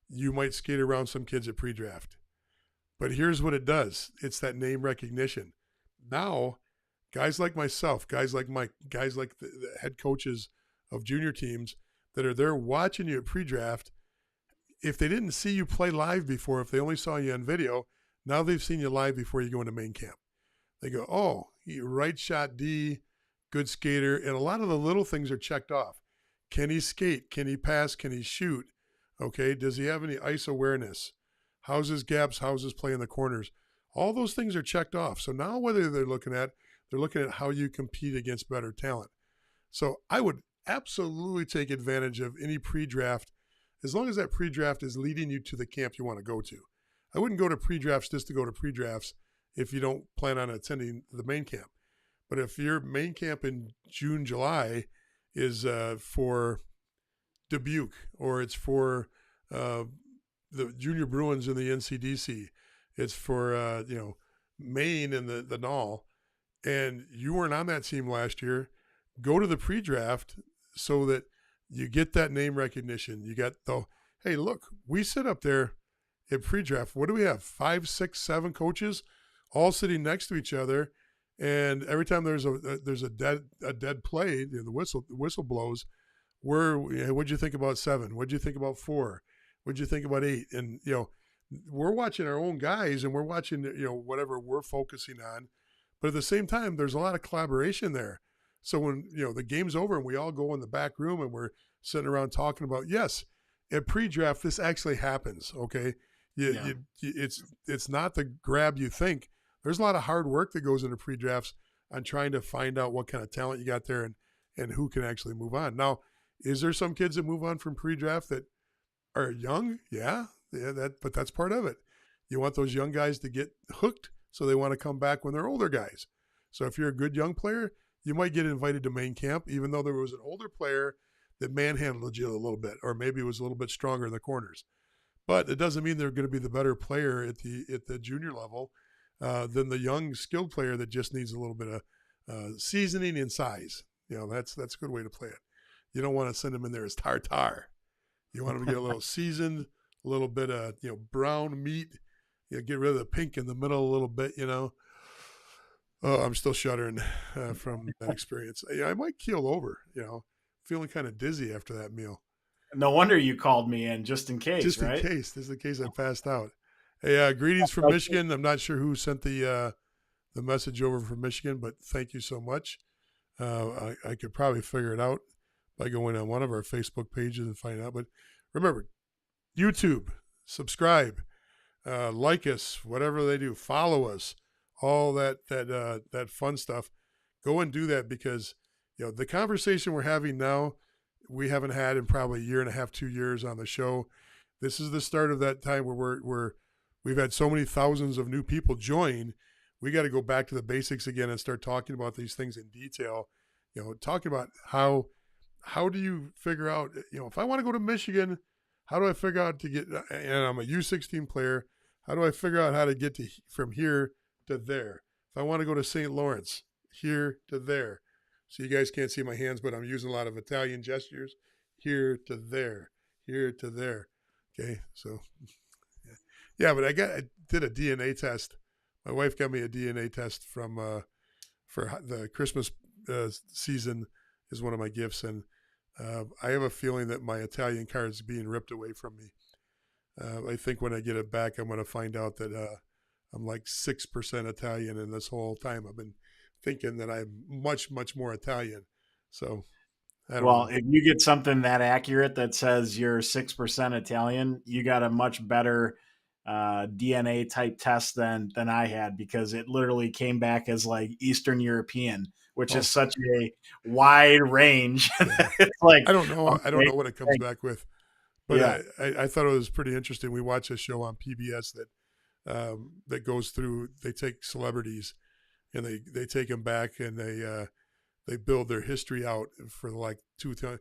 you might skate around some kids at pre-draft. But here's what it does. It's that name recognition. Now, guys like myself, guys like Mike, guys like the head coaches of junior teams that are there watching you at pre-draft, if they didn't see you play live before, if they only saw you on video, now they've seen you live before you go into main camp. They go, oh, right shot D, good skater. And a lot of the little things are checked off. Can he skate? Can he pass? Can he shoot? Okay, does he have any ice awareness? How's his gaps? How's his play in the corners? All those things are checked off. So now whether they're looking at how you compete against better talent. So I would absolutely take advantage of any pre-draft as long as that pre-draft is leading you to the camp you want to go to. I wouldn't go to pre-drafts just to go to pre-drafts if you don't plan on attending the main camp. But if your main camp in June, July is for Dubuque, or it's for the Junior Bruins in the NCDC, it's for Maine and the NAL, and you weren't on that team last year, go to the pre-draft so that you get that name recognition. You got hey, look, we sit up there at pre-draft. What do we have? 5, 6, 7 coaches all sitting next to each other, and every time there's a dead play, the whistle blows. What'd you think about 7? What'd you think about 4? What'd you think about 8? And we're watching our own guys, and we're watching whatever we're focusing on. But at the same time, there's a lot of collaboration there. So when the game's over and we all go in the back room and we're sitting around talking about, yes, at pre-draft this actually happens. Okay, it's not the grab you think. There's a lot of hard work that goes into pre-drafts on trying to find out what kind of talent you got there and who can actually move on. Now, is there some kids that move on from pre-draft that are young? Yeah, but that's part of it. You want those young guys to get hooked, so they want to come back when they're older guys. So if you're a good young player, you might get invited to main camp, even though there was an older player that manhandled you a little bit, or maybe was a little bit stronger in the corners. But it doesn't mean they're going to be the better player at the junior level than the young skilled player that just needs a little bit of seasoning and size. That's a good way to play it. You don't want to send them in there as tartar. You want them to get a little seasoned, a little bit of, brown meat. Get rid of the pink in the middle a little bit, Oh, I'm still shuddering from that experience. I might keel over, feeling kind of dizzy after that meal. No wonder you called me in just in case, right? Just in case I passed out. Hey, greetings from Michigan. I'm not sure who sent the message over from Michigan, but thank you so much. I could probably figure it out by going on one of our Facebook pages and find out. But remember, YouTube, subscribe, like us, whatever they do, follow us, all that fun stuff. Go and do that, because the conversation we're having now, we haven't had in probably a year and a half, 2 years on the show. This is the start of that time where we've had so many thousands of new people join. We got to go back to the basics again and start talking about these things in detail. Talking about how do you figure out, if I want to go to Michigan, how do I figure out to get, and I'm a U16 player, how do I figure out how to get from here to there? If I want to go to St. Lawrence, here to there. So you guys can't see my hands, but I'm using a lot of Italian gestures. Here to there, here to there. Okay, so yeah, but I did a DNA test. My wife got me a DNA test from for the Christmas season is one of my gifts, and I have a feeling that my Italian card is being ripped away from me. I think when I get it back, I'm going to find out that I'm like 6% Italian, and this whole time I've been thinking that I'm much, much more Italian. So, well, if you get something that accurate that says you're 6% Italian, you got a much better DNA type test than I had, because it literally came back as like Eastern European, which is such a wide range. Yeah. It's like, I don't know. Okay, I don't know what it comes back with, but yeah. I thought it was pretty interesting. We watch a show on PBS that goes through. They take celebrities and they take them back, and they build their history out for like some of them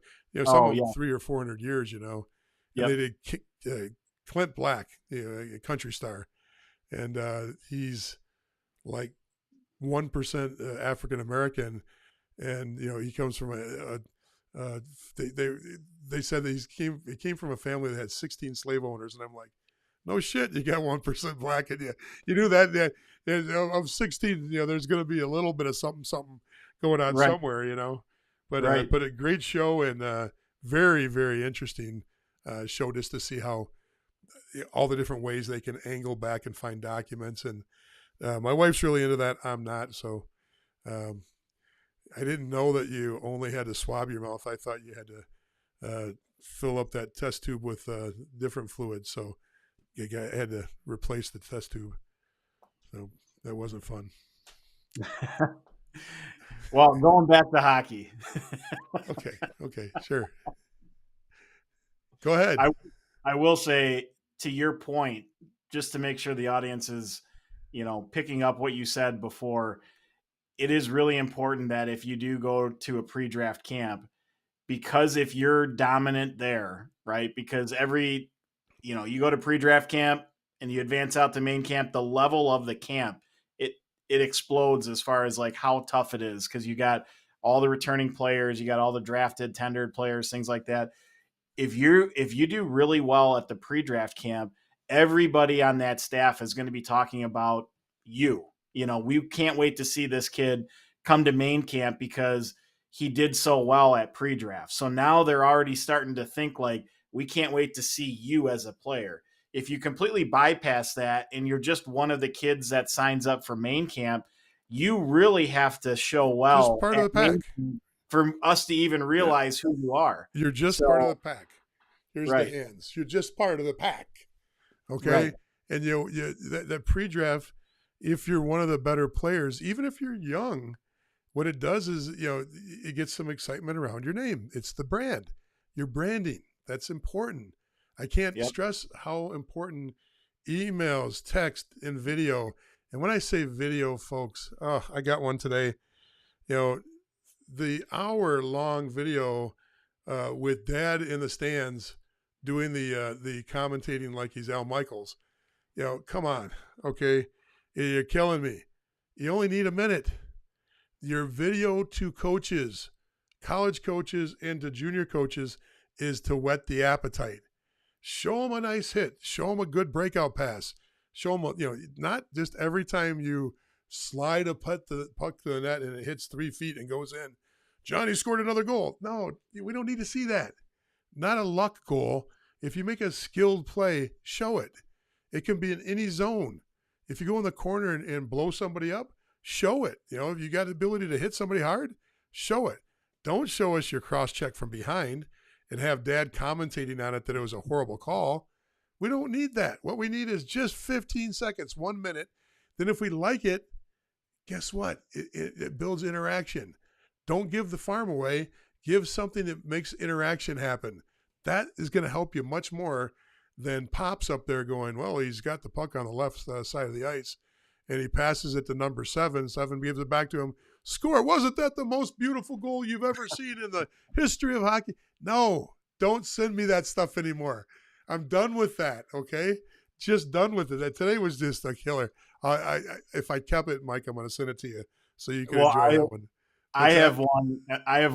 300 or 400 years, And they did Clint Black, a country star, and he's like 1% African American, and he comes from they said that he came from a family that had 16 slave owners, and I'm like, no shit, you got 1% black, and you knew that of 16, there's going to be a little bit of something going on somewhere, but a great show, and very, very interesting show, just to see how all the different ways they can angle back and find documents. And my wife's really into that. I'm not. So I didn't know that you only had to swab your mouth. I thought you had to fill up that test tube with different fluids. So you had to replace the test tube. So that wasn't fun. Well, going back to hockey. Okay, sure. Go ahead. I will say, to your point, just to make sure the audience is, picking up what you said before, it is really important that if you do go to a pre-draft camp, because if you're dominant there, right? Because you go to pre-draft camp and you advance out to main camp, the level of the camp, it explodes as far as like how tough it is, because you got all the returning players, you got all the drafted, tendered players, things like that. If you do really well at the pre-draft camp, everybody on that staff is going to be talking about you. We can't wait to see this kid come to main camp because he did so well at pre-draft. So now they're already starting to think like, we can't wait to see you as a player. If you completely bypass that and you're just one of the kids that signs up for main camp, you really have to show well. Just part of the pack. For us to even realize who you are. You're just part of the pack. Here's the hands. You're just part of the pack. Okay. Right. And that pre-draft, if you're one of the better players, even if you're young, what it does is, it gets some excitement around your name. It's the brand. Your branding. That's important. I can't stress how important emails, text, and video. And when I say video, folks, I got one today. The hour-long video with Dad in the stands doing the commentating like he's Al Michaels. Come on, okay? You're killing me. You only need a minute. Your video to coaches, college coaches, and to junior coaches is to whet the appetite. Show them a nice hit. Show them a good breakout pass. Show them, not just every time you slide a puck to the net and it hits 3 feet and goes in. Johnny scored another goal. No, we don't need to see that. Not a luck goal. If you make a skilled play, show it. It can be in any zone. If you go in the corner and blow somebody up, show it. If you got the ability to hit somebody hard, show it. Don't show us your cross check from behind and have dad commentating on it that it was a horrible call. We don't need that. What we need is just 15 seconds, 1 minute. Then if we like it, guess what? It builds interaction. Don't give the farm away. Give something that makes interaction happen. That is going to help you much more than Pop's up there going, well, he's got the puck on the left side of the ice, and he passes it to number 7. 7 gives it back to him. Score. Wasn't that the most beautiful goal you've ever seen in the history of hockey? No, don't send me that stuff anymore. I'm done with that, okay? Just done with it. Today was just a killer. If I kept it, Mike, I'm going to send it to you so you can enjoy that one. I have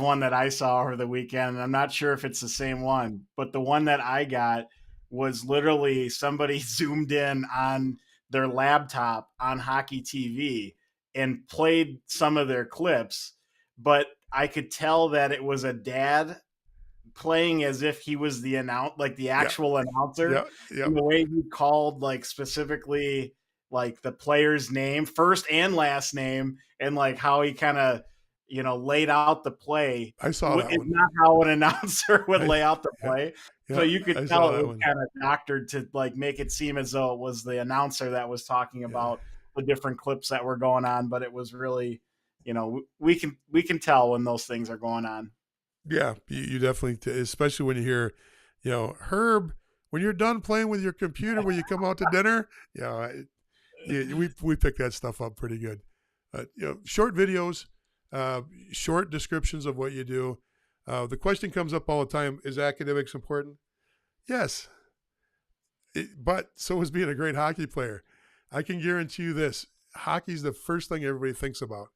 one that I saw over the weekend, and I'm not sure if it's the same one, but the one that I got was literally somebody zoomed in on their laptop on hockey TV and played some of their clips, but I could tell that it was a dad playing as if he was the actual announcer. Yeah. The way he called specifically the player's name, first and last name, and how he kind of laid out the play. I saw that one. Not how an announcer would lay out the play. Yeah, so you could tell it was kind of doctored to make it seem as though it was the announcer that was talking about the different clips that were going on, but it was really, we can tell when those things are going on. Yeah, you definitely, especially when you hear, Herb, when you're done playing with your computer, when you come out to dinner, we pick that stuff up pretty good. Short videos, short descriptions of what you do. The question comes up all the time: is academics important? Yes, but so is being a great hockey player. I can guarantee you this: hockey's the first thing everybody thinks about.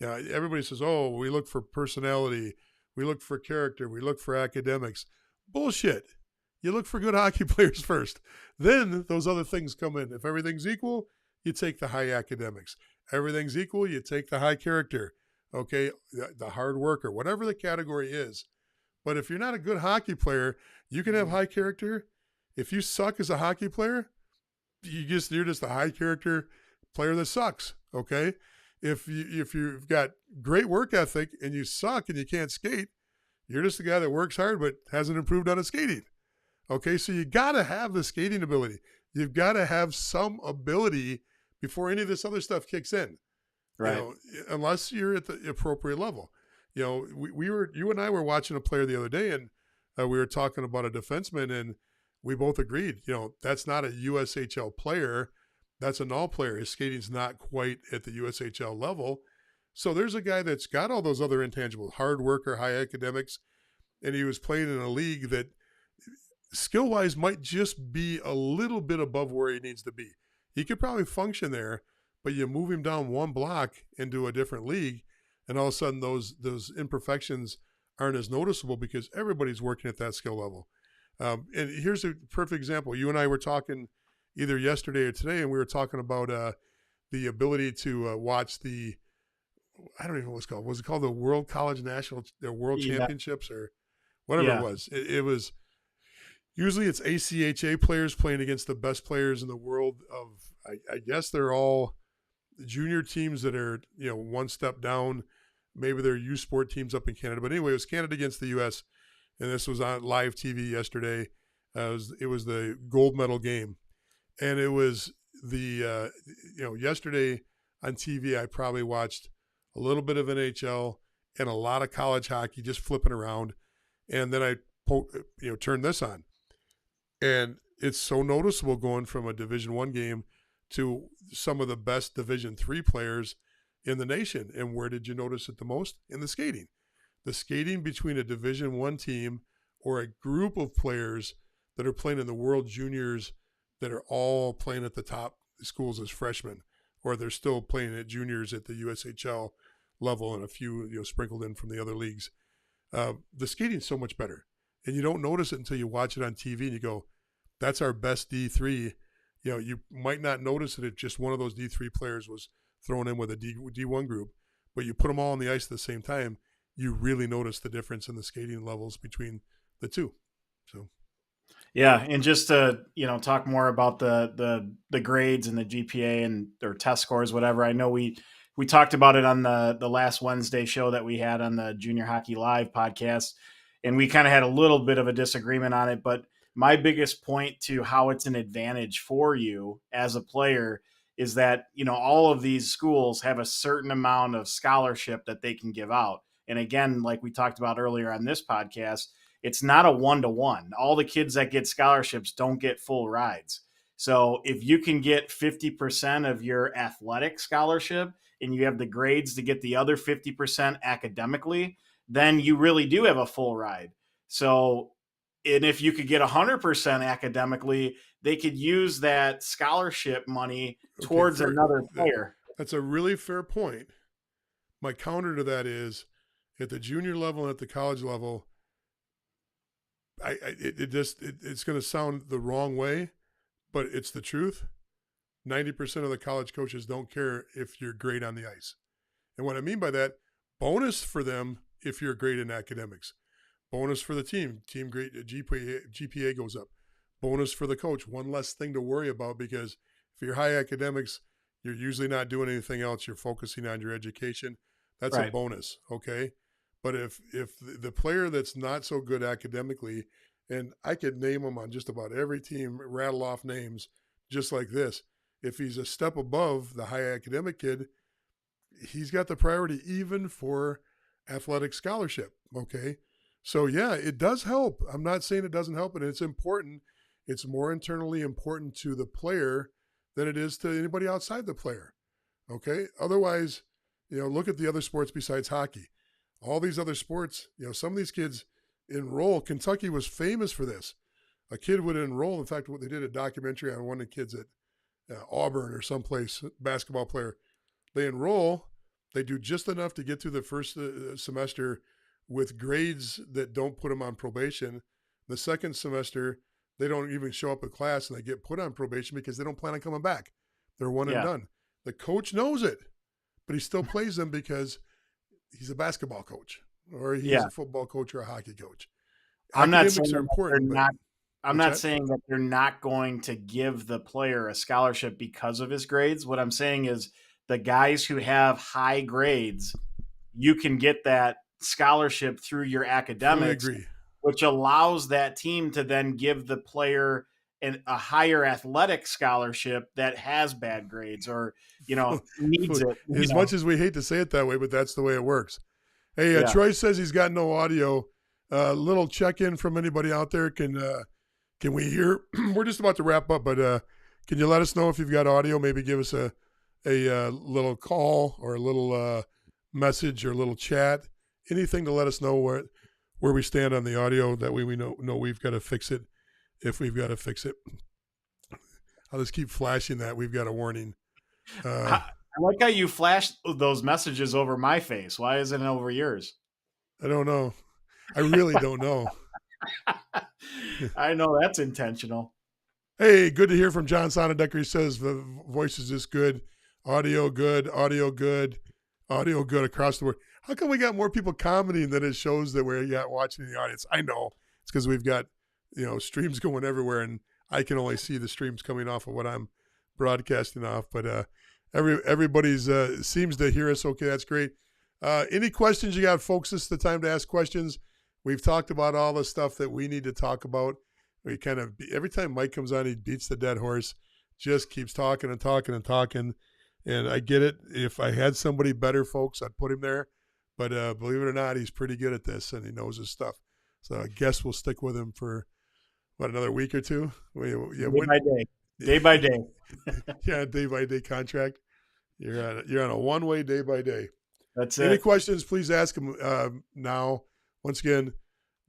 Everybody says, "Oh, we look for personality." We look for character. We look for academics. Bullshit. You look for good hockey players first. Then those other things come in. If everything's equal, you take the high academics. Everything's equal, you take the high character. Okay, the hard worker, whatever the category is. But if you're not a good hockey player, you can have high character. If you suck as a hockey player, you're just a high character player that sucks. Okay. If you've got great work ethic and you suck and you can't skate, you're just a guy that works hard but hasn't improved on his skating. Okay, so you got to have the skating ability. You've got to have some ability before any of this other stuff kicks in. Right. Unless you're at the appropriate level. You and I were watching a player the other day, and we were talking about a defenseman, and we both agreed, that's not a USHL player. That's a null player. His skating's not quite at the USHL level. So there's a guy that's got all those other intangibles, hard worker, high academics, and he was playing in a league that skill-wise might just be a little bit above where he needs to be. He could probably function there, but you move him down one block into a different league, and all of a sudden those imperfections aren't as noticeable because everybody's working at that skill level. And here's a perfect example. You and I were talking either yesterday or today, and we were talking about the ability to watch the, I don't even know what it's called. Was it called the World College National, the World Championships or whatever it was? It was, usually it's ACHA players playing against the best players in the world of, I guess they're all junior teams that are, one step down. Maybe they're youth sport teams up in Canada. But anyway, it was Canada against the U.S., and this was on live TV yesterday. It was the gold medal game. And it was the, yesterday on TV, I probably watched a little bit of NHL and a lot of college hockey just flipping around. And then I, turned this on. And it's so noticeable going from a Division I game to some of the best Division III players in the nation. And where did you notice it the most? In the skating. The skating between a Division I team or a group of players that are playing in the World Juniors that are all playing at the top schools as freshmen, or they're still playing at juniors at the USHL level and a few sprinkled in from the other leagues. The skating's so much better. And you don't notice it until you watch it on TV and you go, That's our best D3. You know, you might not notice it if just one of those D3 players was thrown in with a D1 group, but you put them all on the ice at the same time, you really notice the difference in the skating levels between the two. So, yeah, and just to talk more about the grades and the GPA and or test scores, whatever. I know we talked about it on the last Wednesday show that we had on the Junior Hockey Live podcast, and we kind of had a little bit of a disagreement on it. But my biggest point to how it's an advantage for you as a player is that all of these schools have a certain amount of scholarship that they can give out. And again, like we talked about earlier on this podcast, it's not a 1-to-1. All the kids that get scholarships don't get full rides. So if you can get 50% of your athletic scholarship and you have the grades to get the other 50% academically, then you really do have a full ride. So, and if you could get 100% academically, they could use that scholarship money towards another player. That's a really fair point. My counter to that is, at the junior level and at the college level, it's going to sound the wrong way, but it's the truth. 90% of the college coaches don't care if you're great on the ice. And what I mean by that, bonus for them if you're great in academics. Bonus for the team great, GPA goes up. Bonus for the coach, one less thing to worry about, because if you're high academics, you're usually not doing anything else. You're focusing on your education. That's right. A bonus, okay? But if the player that's not so good academically, and I could name them on just about every team, rattle off names just like this, if he's a step above the high academic kid, he's got the priority even for athletic scholarship, okay? So, yeah, it does help. I'm not saying it doesn't help, and it's important. It's more internally important to the player than it is to anybody outside the player, okay? Otherwise, look at the other sports besides hockey. All these other sports, some of these kids enroll. Kentucky was famous for this. A kid would enroll. In fact, they did a documentary on one of the kids at Auburn or someplace, basketball player. They enroll. They do just enough to get through the first semester with grades that don't put them on probation. The second semester, they don't even show up at class, and they get put on probation because they don't plan on coming back. They're one and done. The coach knows it, but he still plays them because he's a basketball coach, or he's a football coach or a hockey coach. I'm not saying are important. I'm not saying that they're not going to give the player a scholarship because of his grades. What I'm saying is the guys who have high grades, you can get that scholarship through your academics, which allows that team to then give the player a higher athletic scholarship that has bad grades or, needs it. As much as we hate to say it that way, but that's the way it works. Hey, Troy says he's got no audio. Little check-in from anybody out there. Can we hear? We're just about to wrap up, but can you let us know if you've got audio? Maybe give us a little call or a little message or a little chat. Anything to let us know where we stand on the audio. That way we know we've got to fix it if we've got to fix it. I'll just keep flashing that. We've got a warning. I like how you flashed those messages over my face. Why isn't it over yours? I don't know. I really don't know. I know that's intentional. Hey, good to hear from John Sonnendecker. He says the voice is just good. Audio good. Audio good. Audio good across the board. How come we got more people commenting than it shows that we're watching in the audience? I know. It's because we've got streams going everywhere, and I can only see the streams coming off of what I'm broadcasting off. But everybody's seems to hear us okay. That's great. Any questions you got, folks? This is the time to ask questions. We've talked about all the stuff that we need to talk about. We kind of, every time Mike comes on, he beats the dead horse, just keeps talking and talking and talking. And I get it. If I had somebody better, folks, I'd put him there. But believe it or not, he's pretty good at this, and he knows his stuff. So I guess we'll stick with him for, another week or two? Day by day. Yeah, day-by-day contract. You're on a one-way day-by-day. That's it. Any questions, please ask them now. Once again,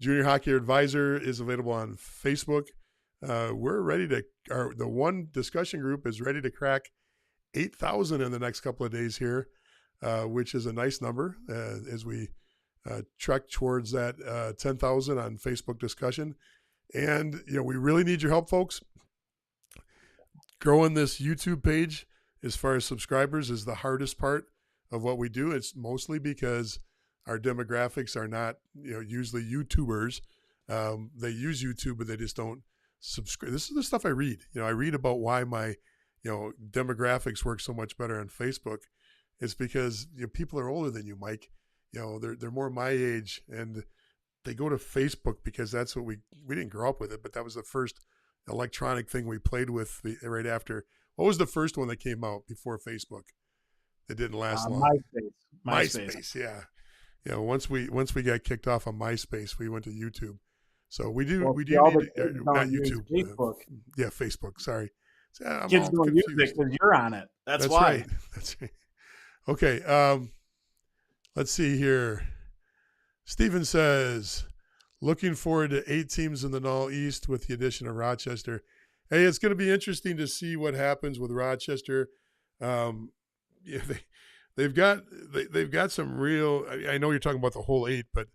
Junior Hockey Advisor is available on Facebook. We're ready to – the one discussion group is ready to crack 8,000 in the next couple of days here, which is a nice number as we trek towards that 10,000 on Facebook discussion. And, we really need your help, folks. Growing this YouTube page as far as subscribers is the hardest part of what we do. It's mostly because our demographics are not, usually YouTubers. They use YouTube, but they just don't subscribe. This is the stuff I read. I read about why my, demographics work so much better on Facebook. It's because people are older than you, Mike. They're more my age, and they go to Facebook because that's what we didn't grow up with it, but that was the first electronic thing we played with right after. What was the first one that came out before Facebook? It didn't last long. MySpace, yeah. Once we got kicked off on MySpace, we went to YouTube. So we do need not YouTube. Facebook. Facebook. Sorry, kids don't use it because you're on it. That's why. Right. That's right. Okay. Let's see here. Steven says, looking forward to 8 teams in the NAL East with the addition of Rochester. Hey, it's going to be interesting to see what happens with Rochester. They've got some real. I know you're talking about the whole 8, but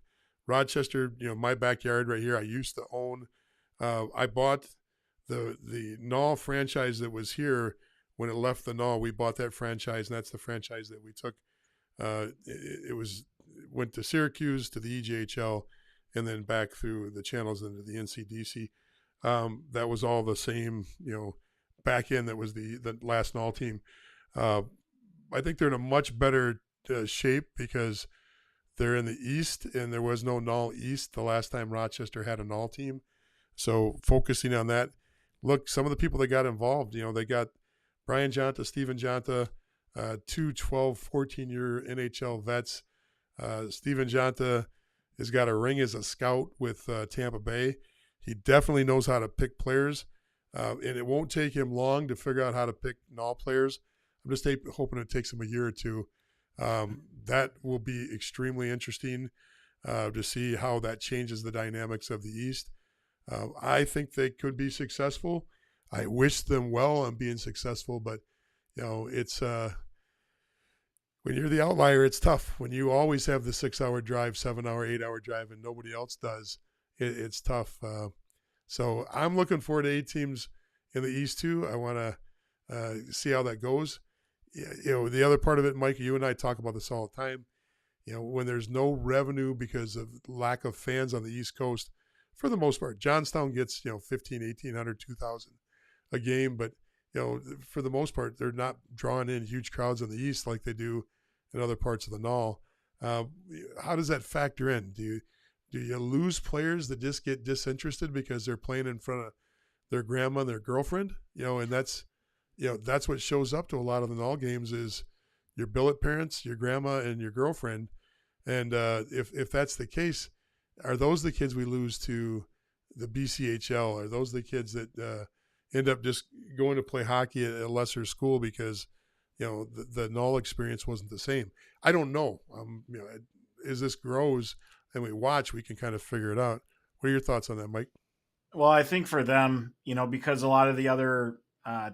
Rochester, my backyard right here, I used to own. I bought the NAL franchise that was here when it left the NAL. We bought that franchise, and that's the franchise that we took. It went to Syracuse, to the EJHL, and then back through the channels into the NCDC. That was all the same, back end. That was the last NAL team. I think they're in a much better shape because they're in the East, and there was no NAL East the last time Rochester had a NAL team. So focusing on that. Look, some of the people that got involved, they got Brian Jonta, Steven Jonta, 2 12, 14-year NHL vets. Steven Jonta has got a ring as a scout with Tampa Bay. He definitely knows how to pick players, and it won't take him long to figure out how to pick NAL players. I'm just hoping it takes him a year or two. That will be extremely interesting to see how that changes the dynamics of the East. I think they could be successful. I wish them well on being successful, but it's when you're the outlier, it's tough. When you always have the 6-hour drive, 7-hour, 8-hour drive, and nobody else does, it's tough. So I'm looking forward to 8 teams in the East too. I want to see how that goes. The other part of it, Mike, you and I talk about this all the time. When there's no revenue because of lack of fans on the East Coast, for the most part, Johnstown gets 15, 1,800, 2,000 a game, but for the most part, they're not drawing in huge crowds in the East like they do in other parts of the NAL. How does that factor in? Do you lose players that just get disinterested because they're playing in front of their grandma and their girlfriend? And that's what shows up to a lot of the NAL games is your billet parents, your grandma, and your girlfriend. And if that's the case, are those the kids we lose to the BCHL? Are those the kids that end up just going to play hockey at a lesser school because the NAL experience wasn't the same? I don't know. As this grows and we watch, we can kind of figure it out. What are your thoughts on that, Mike? Well, I think for them, because a lot of the other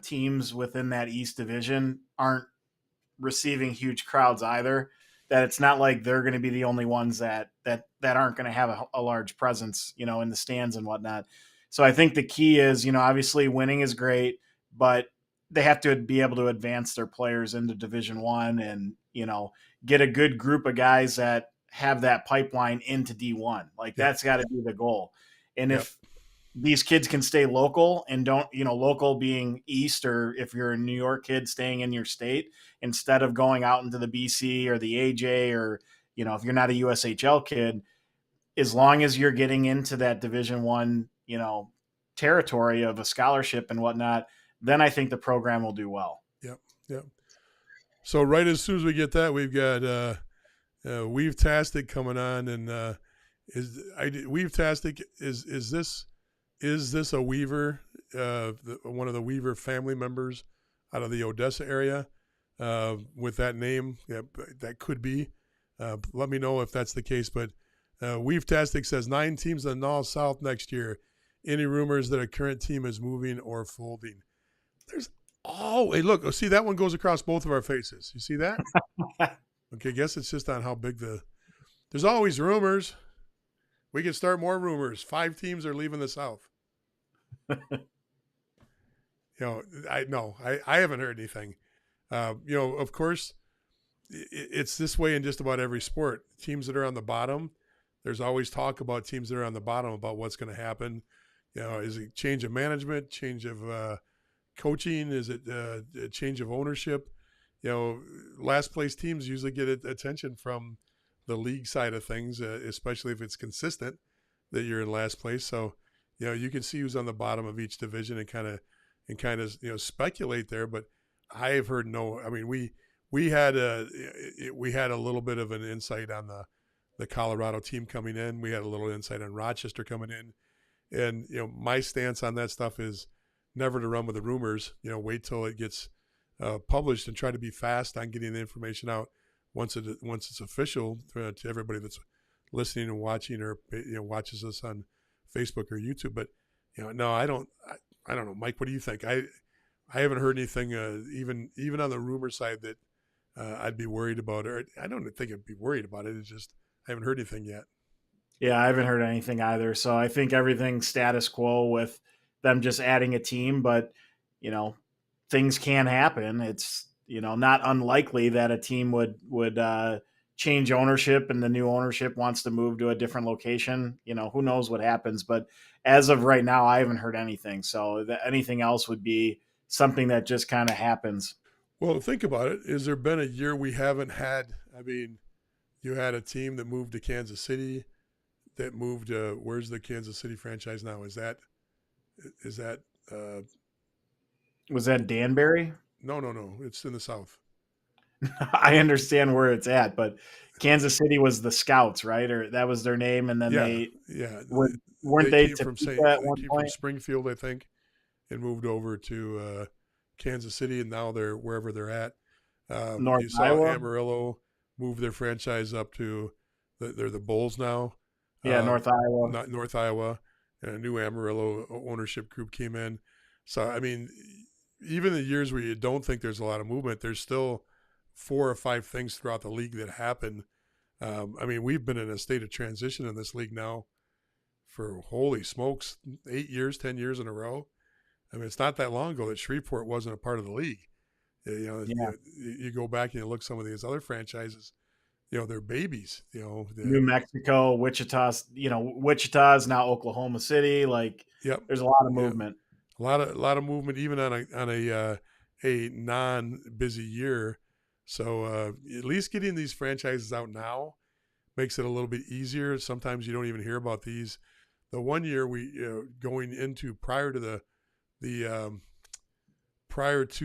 teams within that East Division aren't receiving huge crowds either, that it's not like they're going to be the only ones that aren't going to have a large presence, in the stands and whatnot. So I think the key is, obviously winning is great, but they have to be able to advance their players into Division I and, get a good group of guys that have that pipeline into D1. That's got to be the goal. And if these kids can stay local and don't, local being East, or if you're a New York kid staying in your state, instead of going out into the BC or the AJ, or, if you're not a USHL kid, as long as you're getting into that Division I, territory of a scholarship and whatnot, then I think the program will do well. Yep. So right as soon as we get that, we've got Weave-tastic coming on, and Weave-tastic is this a Weaver, one of the Weaver family members out of the Odessa area with that name? Yeah, that could be. Let me know if that's the case. But Weave-tastic says 9 teams in the NAL South next year. Any rumors that a current team is moving or folding? Hey, look, see, that one goes across both of our faces. You see that? Okay, guess it's just on how big there's always rumors. We can start more rumors. 5 teams are leaving the South. I haven't heard anything. Of course, it's this way in just about every sport. Teams that are on the bottom, there's always talk about teams that are on the bottom about what's going to happen. Is it change of management, change of coaching? Is it a change of ownership? Last place teams usually get attention from the league side of things, especially if it's consistent that you're in last place. So, you can see who's on the bottom of each division and kind of speculate there. But I have heard no. I mean, we had a little bit of an insight on the Colorado team coming in. We had a little insight on Rochester coming in, and my stance on that stuff is never to run with the rumors. Wait till it gets published and try to be fast on getting the information out once it's official to everybody that's listening and watching or watches us on Facebook or YouTube. But no, I don't know, Mike. What do you think? I haven't heard anything even on the rumor side that I'd be worried about, or I don't think I'd be worried about it. It's just I haven't heard anything yet. Yeah, I haven't heard anything either. So I think everything's status quo with them just adding a team, but things can happen. It's not unlikely that a team would change ownership and the new ownership wants to move to a different location. Who knows what happens, but as of right now, I haven't heard anything. So anything else would be something that just kind of happens. Well, think about it. Has there been a year we haven't had? I mean, you had a team that moved to Kansas City, that moved. Where's the Kansas City franchise now? Is that? Was that Danbury? No. It's in the South. I understand where it's at, but Kansas City was the Scouts, right? Or that was their name, and then weren't they from Springfield, I think, and moved over to Kansas City, and now they're wherever they're at. North Iowa. Amarillo moved their franchise up to they're the Bulls now. Yeah, North Iowa. Not North Iowa, and a new Amarillo ownership group came in. So I mean, even the years where you don't think there's a lot of movement, there's still 4 or 5 things throughout the league that happen. I mean, we've been in a state of transition in this league now for, holy smokes, 8 years, 10 years in a row. I mean, it's not that long ago that Shreveport wasn't a part of the league. You go back and you look at some of these other franchises, they're babies. New Mexico, Wichita. Wichita is now Oklahoma City. Yep. There's a lot of movement. A lot of movement, even on a non-busy year. So at least getting these franchises out now makes it a little bit easier. Sometimes you don't even hear about these. The one year we going into prior to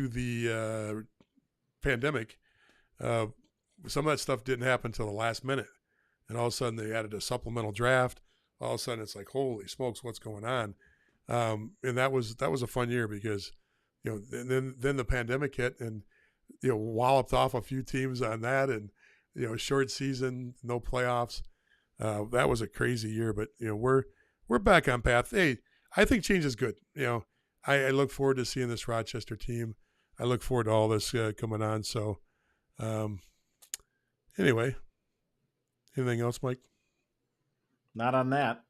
the pandemic, some of that stuff didn't happen until the last minute, and all of a sudden they added a supplemental draft. All of a sudden it's like, holy smokes, what's going on? And that was a fun year because then the pandemic hit and walloped off a few teams on that, and short season, no playoffs. That was a crazy year, but we're back on path. Hey, I think change is good. I look forward to seeing this Rochester team. I look forward to all this coming on. So, anyway, anything else, Mike? Not on that.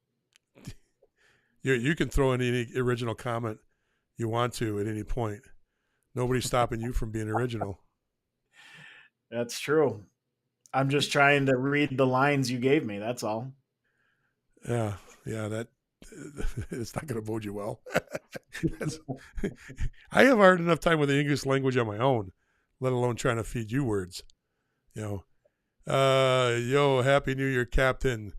You can throw in any original comment you want to at any point. Nobody's stopping you from being original. That's true. I'm just trying to read the lines you gave me. That's all. Yeah. That it's not going to bode you well. I have hard enough time with the English language on my own, let alone trying to feed you words. Happy New Year, Captain.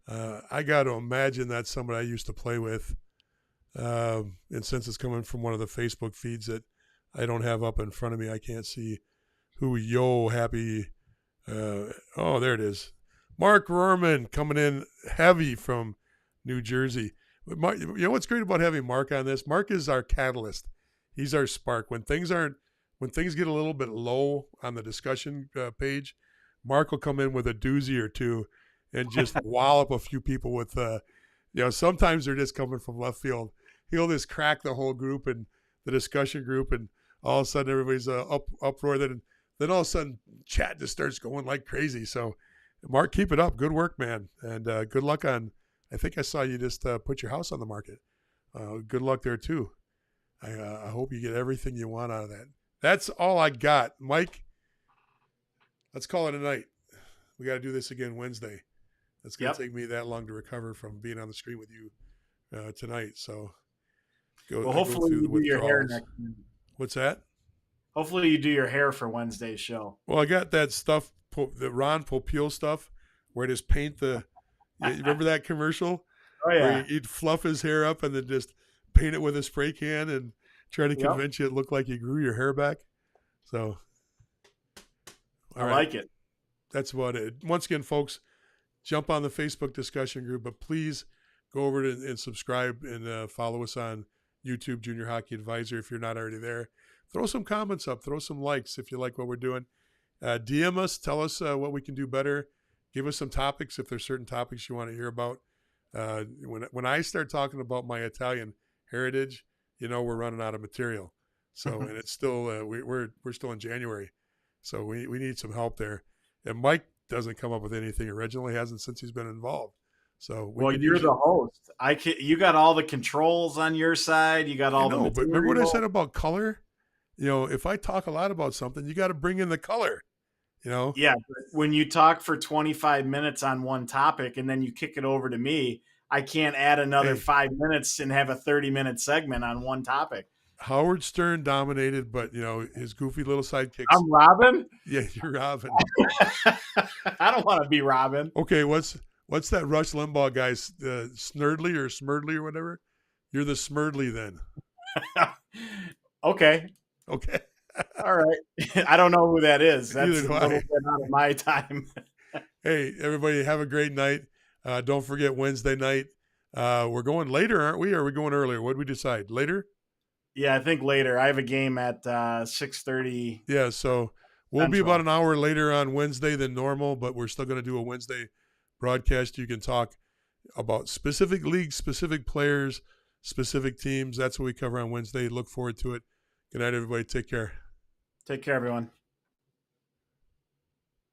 I got to imagine that's somebody I used to play with. And since it's coming from one of the Facebook feeds that I don't have up in front of me, I can't see who. Happy. There it is. Mark Rohrman coming in heavy from New Jersey. Mark, what's great about having Mark on this? Mark is our catalyst. He's our spark. When things get a little bit low on the discussion page, Mark will come in with a doozy or two and just wallop a few people with, sometimes they're just coming from left field. He'll just crack the whole group and the discussion group, and all of a sudden everybody's uproar. Then all of a sudden chat just starts going like crazy. So, Mark, keep it up. Good work, man, and good luck on. I think I saw you just put your house on the market good luck there too. I hope you get everything you want out of that. That's all I got, Mike. Let's call it a night. We got to do this again Wednesday. It's going to take me that long to recover from being on the screen with you tonight. So, hopefully you do your hair next week. What's that? Hopefully you do your hair for Wednesday's show. Well, I got that stuff, the Ron Popeil stuff, where it is paint the. You remember that commercial? Oh yeah. Where he'd fluff his hair up and then just paint it with a spray can and try to convince you it looked like you grew your hair back. So, I like it. That's about it. Once again, folks, jump on the Facebook discussion group, but please go over and subscribe and follow us on YouTube, Junior Hockey Advisor, if you're not already there. Throw some comments up. Throw some likes if you like what we're doing. DM us. Tell us what we can do better. Give us some topics if there's certain topics you want to hear about. When I start talking about my Italian heritage, we're running out of material. So, and it's still we're still in January, so we need some help there. And Mike doesn't come up with anything originally, hasn't since he's been involved. So, you're the host. You got all the controls on your side. You got all the material. But remember what I said about color? If I talk a lot about something, you got to bring in the color. Yeah, but when you talk for 25 minutes on one topic and then you kick it over to me, I can't add another 5 minutes and have a 30-minute segment on one topic. Howard Stern dominated, but his goofy little sidekicks. I'm Robin? Yeah, you're Robin. I don't want to be Robin. Okay, what's that Rush Limbaugh guy's Snurdly or Smurdly or whatever? You're the Smurdly then. Okay. All right. I don't know who that is. That's a little bit out of my time. Hey, everybody, have a great night. Don't forget Wednesday night. We're going later, aren't we? Or are we going earlier? What did we decide? Later? Yeah, I think later. I have a game at 6:30. Yeah, so we'll be about an hour later on Wednesday than normal, but we're still going to do a Wednesday broadcast. You can talk about specific leagues, specific players, specific teams. That's what we cover on Wednesday. Look forward to it. Good night, everybody. Take care. Take care, everyone.